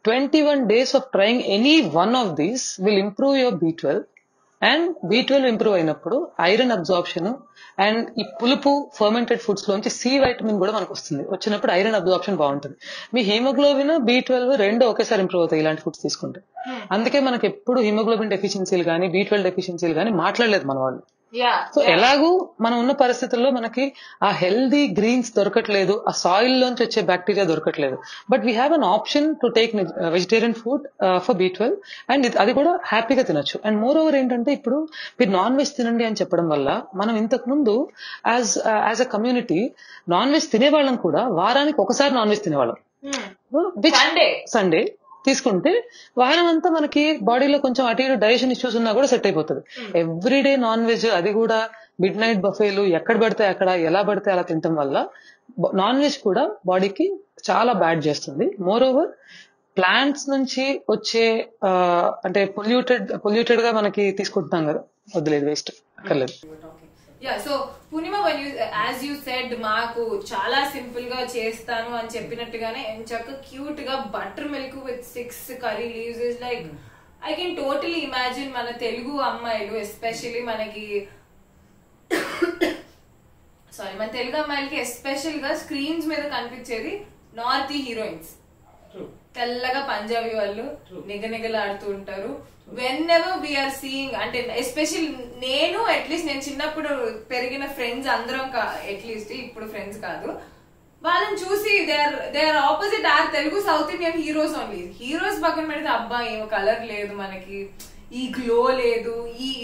21 days of trying any one of these will improve your B12. And B12 improve అయినప్పుడు ఐరన్ అబ్జార్ప్షన్ అండ్ ఈ పులుపు ఫర్మెంటెడ్ ఫుడ్స్ లోంచి సి వైటమిన్ కూడా మనకు వస్తుంది. వచ్చినప్పుడు ఐరన్ అబ్జార్ప్షన్ బాగుంటుంది. మీ హిమోగ్లోబిన్ B12 రెండు ఒకేసారి ఇంప్రూవ్ అవుతాయి ఇలాంటి ఫుడ్స్ తీసుకుంటే. అందుకే మనకి ఎప్పుడు హిమోగ్లోబిన్ డెఫిషియన్సీలు కానీ B12 డెఫిషియన్సీలు కానీ మాట్లాడలేదు మన వాళ్ళు. సో ఎలాగూ మనం ఉన్న పరిస్థితుల్లో మనకి ఆ హెల్దీ గ్రీన్స్ దొరకట్లేదు, ఆ సాయిల్ లోంచి వచ్చే బ్యాక్టీరియా దొరకట్లేదు. But we have an option to take vegetarian food for B12 and అది కూడా హ్యాపీగా తినొచ్చు. అండ్ మోర్ ఓవర్ ఏంటంటే ఇప్పుడు మీరు నాన్ వెజ్ తినండి అని చెప్పడం వల్ల మనం ఇంతకు ముందు as a community non veg తినేవాళ్ళం కూడా వారానికి ఒకసారి నాన్ వెజ్ తినేవాళ్ళం. సండే తీసుకుంటే వారం అంతా మనకి బాడీలో కొంచెం అటు ఇటు డైజెషన్ ఇష్యూస్ ఉన్నా కూడా సెట్ అయిపోతుంది. ఎవ్రీడే నాన్ వెజ్, అది కూడా మిడ్ నైట్ బఫేలు ఎక్కడ పడితే అక్కడ ఎలా పడితే అలా తినటం వల్ల నాన్ వెజ్ కూడా బాడీకి చాలా బ్యాడ్ చేస్తుంది. మోర్ ఓవర్ ప్లాంట్స్ నుంచి వచ్చే అంటే పొల్యూటెడ్ గా మనకి తీసుకుంటున్నాం కదా, వద్దులేదు, వేస్ట్ అక్కర్లేదు. So Purnima, as you said, మాకు చాలా సింపుల్ గా చేస్తాను అని చెప్పినట్టుగానే ఎంచక్క క్యూట్ గా butter milk with 6 curry leaves is like I can totally imagine మన తెలుగు అమ్మాయిలు, ఎస్పెషల్లీ మన తెలుగు అమ్మాయిలకి ఎస్పెషల్ గా స్క్రీన్స్ మీద కనిపించేది నార్త్ హీరోయిన్స్. తెల్లగా పంజాబీ వాళ్ళు నిగనిగలాడుతూ ఉంటారు. వెన్ ఎవర్ వీఆర్ సీయింగ్, అంటే ఎస్పెషల్ నేను చిన్నప్పుడు పెరిగిన ఫ్రెండ్స్ అందరం, అట్లీస్ట్ ఇప్పుడు ఫ్రెండ్స్ కాదు, వాళ్ళని చూసి they are opposite or Telugu South Indian heroes only. Heroes పక్కన పెడితే అబ్బా ఏమో కలర్ లేదు మనకి, ఈ గ్లో లేదు,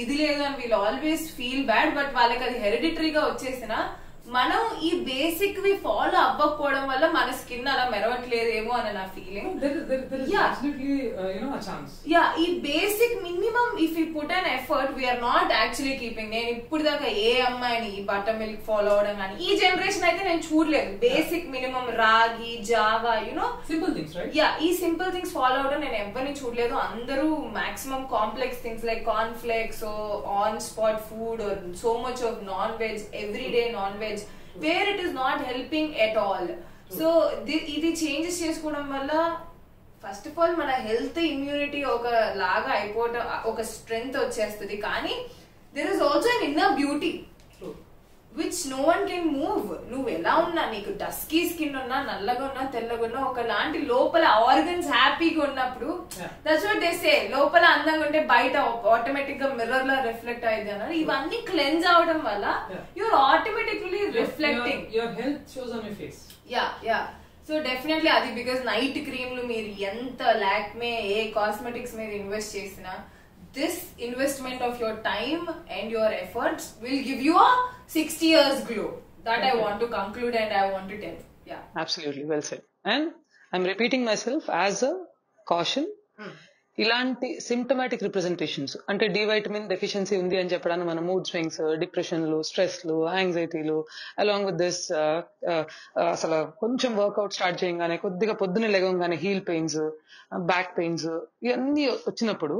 ఇది లేదు అని wheel always feel bad. But వాళ్ళకి అది హెరిడిటరీగా వచ్చేసిన మనం ఈ బేసిక్ వి ఫాలో అవ్వకపోవడం వల్ల మన స్కిన్ అలా మెరవట్లేదేమో అని నా ఫీలింగ్. ఈ basic minimum if you put an effort we're not actually keeping. నేను ఇప్పుడు దాకా ఏ అమ్మాయిని ఈ బటర్ మిల్క్ ఫాలో అవడం కానీ ఈ జనరేషన్ అయితే నేను చూడలేదు. బేసిక్ మినిమం రాగి, జావా, సింపుల్ థింగ్స్, రైట్? ఈ సింపుల్ థింగ్స్ ఫాలో అవడం నేను ఎవరిని చూడలేదు. అందరూ maximum complex things like corn flakes, on spot food, so much of non veg, everyday non veg, where it is not helping at all. So ఇది changes చేసుకోవడం వల్ల first of all మన health, immunity ఒక లాగా అయిపోవడం, ఒక strength వచ్చేస్తుంది. కానీ there is also an inner beauty which no one can move. నువ్వు ఎలా ఉన్నా, నీకు డస్కీ స్కిన్ ఉన్నా, నల్లగా ఉన్నా, తెల్లగా ఉన్నా, ఒకలాంటి లోపల ఆర్గన్స్ హ్యాపీగా ఉన్నప్పుడు, దట్స్ వాట్ దే సే, లోపల అందంగా ఉంటే బయట ఆటోమేటిక్ గా మిర్రర్ లో రిఫ్లెక్ట్ అయ్యింది అన్నారు. ఇవన్నీ క్లెన్స్ అవడం వల్ల you're automatically reflecting, your health shows on your face. So definitely అది బికాస్ నైట్ క్రీమ్లు మీరు ఎంత లాక్మే ఏ కాస్మెటిక్స్ మీద ఇన్వెస్ట్ చేసినా, this investment of your time and your efforts will give you a 60 years glow. That I want to conclude and I want to tell. Yeah. Absolutely. Well said. And I'm repeating myself as a caution. ఇలాంటి symptomatic representations అంటే D vitamin deficiency ఉంది అని చెప్పడానికి మన mood swings, డిప్రెషన్లు, స్ట్రెస్లు, యాంగ్జైటీలు, along with this అసలు కొంచెం వర్కౌట్ స్టార్ట్ చేయగానే కొద్దిగా పొద్దున్న లెగంగానే హీల్ పెయిన్స్, బ్యాక్ పెయిన్స్, ఇవన్నీ వచ్చినప్పుడు,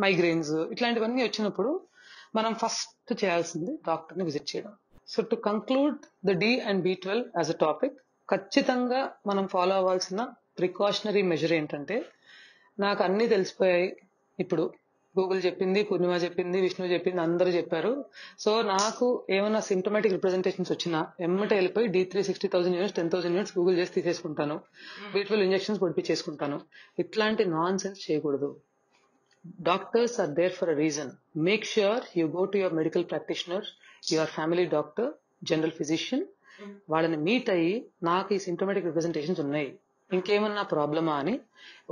మైగ్రెయిన్స్, ఇట్లాంటివన్నీ వచ్చినప్పుడు మనం ఫస్ట్ చేయాల్సింది డాక్టర్ని విజిట్ చేయడం. So to conclude the D and B12 as a topic, ఖచ్చితంగా మనం ఫాలో అవ్వాల్సిన ప్రికాషనరీ మెజర్ ఏంటంటే, నాకు అన్ని తెలిసిపోయాయి ఇప్పుడు, గూగుల్ చెప్పింది, పూర్ణిమ చెప్పింది, విష్ణు చెప్పింది, అందరూ చెప్పారు. సో నాకు ఏమైనా సిమ్టమాటిక్ రిప్రజెంటేషన్స్ వచ్చినా ఎమ్మటే వెళ్ళిపోయి D360,000 యూనిట్స్ 10,000 యూనిట్స్ గూగుల్ చేసి తీసేసుకుంటాను. వీటిలో ఇంజెక్షన్స్ పొడిపించేసుకుంటాను. ఇట్లాంటి నాన్ సెన్స్ చేయకూడదు. Doctors are there for a reason. Make sure you go to your medical practitioner, your family doctor, general physician. వాళ్ళని మీట్ అయ్యి నాకు ఈ సిమ్టమాటిక్ రిప్రజెంటేషన్స్ ఉన్నాయి, ఇంకేమన్నా ప్రాబ్లమా అని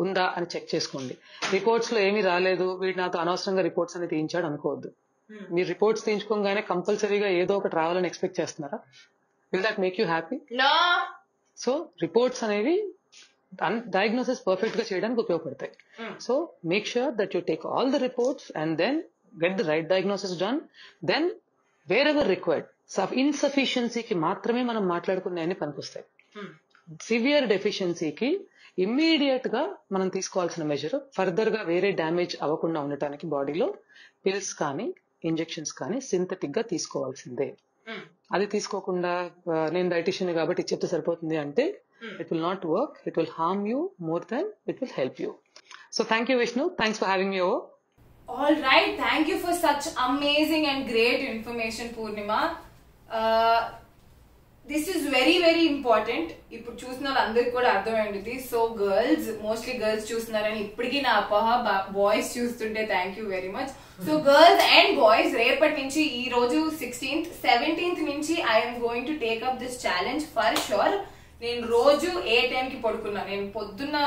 ఉందా అని చెక్ చేసుకోండి. రిపోర్ట్స్ లో ఏమీ రాలేదు, వీడు నాతో అనవసరంగా రిపోర్ట్స్ అని తీయించాడు అనుకోవద్దు. మీరు రిపోర్ట్స్ తీయించుకోగానే కంపల్సరీగా ఏదో ఒకటి రావాలని ఎక్స్పెక్ట్ చేస్తున్నారా? Will that make you happy? So reports అనేవి డయాగ్నోసిస్ పర్ఫెక్ట్ గా చేయడానికి ఉపయోగపడతాయి. So make sure that you take all the reports and then get the right diagnosis done. Then wherever required, ఇన్సఫిషియన్సీకి మాత్రమే మనం మాట్లాడుకున్నాయని పనికొస్తాయి. సివియర్ డెఫిషియన్సీకి ఇమ్మీడియట్ గా మనం తీసుకోవాల్సిన మెజర్, ఫర్దర్ గా వేరే డ్యామేజ్ అవ్వకుండా ఉండటానికి బాడీలో పిల్స్ కానీ ఇంజెక్షన్స్ కానీ సింథటిక్ గా తీసుకోవాల్సిందే. అది తీసుకోకుండా నేను డైటిషియన్ కాబట్టి చెప్తే సరిపోతుంది అంటే it will not work. It will harm you more than it will help you. So thank you, Vishnu. Thanks for having me over. All right, thank you for such amazing and great information, Purnima. This is very very important. ఇప్పుడు చూసిన వాళ్ళందరికీ కూడా అర్థమైంది. So girls, mostly girls చూస్తున్నారని ఇప్పటికీ నా అపోహ, boys చూస్తుంటే thank you very much. So girls and boys, రేపటి నుంచి, ఈ రోజు 16th, 17th నుంచి I'm going to take up this challenge for sure. నేను రోజు ఏ టైంకి పడుకున్నా, నేను పొద్దున్న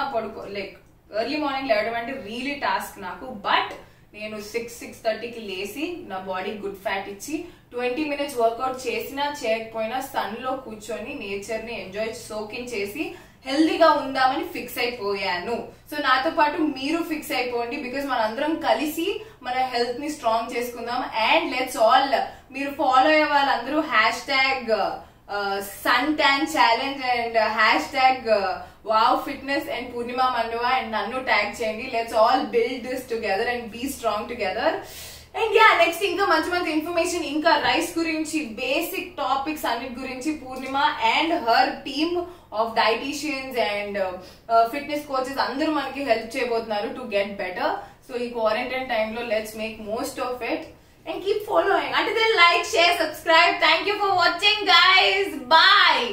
లైక్ ఎర్లీ మార్నింగ్ లేవడం అంటే రియలీ టాస్క్ నాకు. బట్ నేను 6:30కి లేసి నా బాడీ గుడ్ ఫ్యాట్ ఇచ్చి 20 minutes వర్కౌట్ చేసినా చేయకపోయినా సన్ లో కూర్చొని నేచర్ ని ఎంజాయ్ సోకింగ్ చేసి హెల్దీగా ఉందామని ఫిక్స్ అయిపోయాను. సో నాతో పాటు మీరు ఫిక్స్ అయిపోండి, బికాస్ మనందరం కలిసి మన హెల్త్ ని స్ట్రాంగ్ చేసుకుందాం. అండ్ లెట్స్ ఆల్, మీరు ఫాలో అయ్యే వాళ్ళందరూ #suntan challenge and #wow fitness and Purnima Mandava and నన్ను ట్యాగ్ చేయండి. Let's all build this together and be strong together. And yeah, next ఇంకా మంచి మంచి ఇన్ఫర్మేషన్, ఇంకా రైస్ గురించి, బేసిక్ టాపిక్స్ అన్నిటి గురించి Purnima and her team of dieticians and fitness coaches అందరూ మనకి హెల్ప్ చేయబోతున్నారు టు గెట్ బెటర్. సో ఈ క్వారంటైన్ టైంలో let's make most of it and keep following. Until then, like, share, subscribe. Thank you for watching, guys. Bye.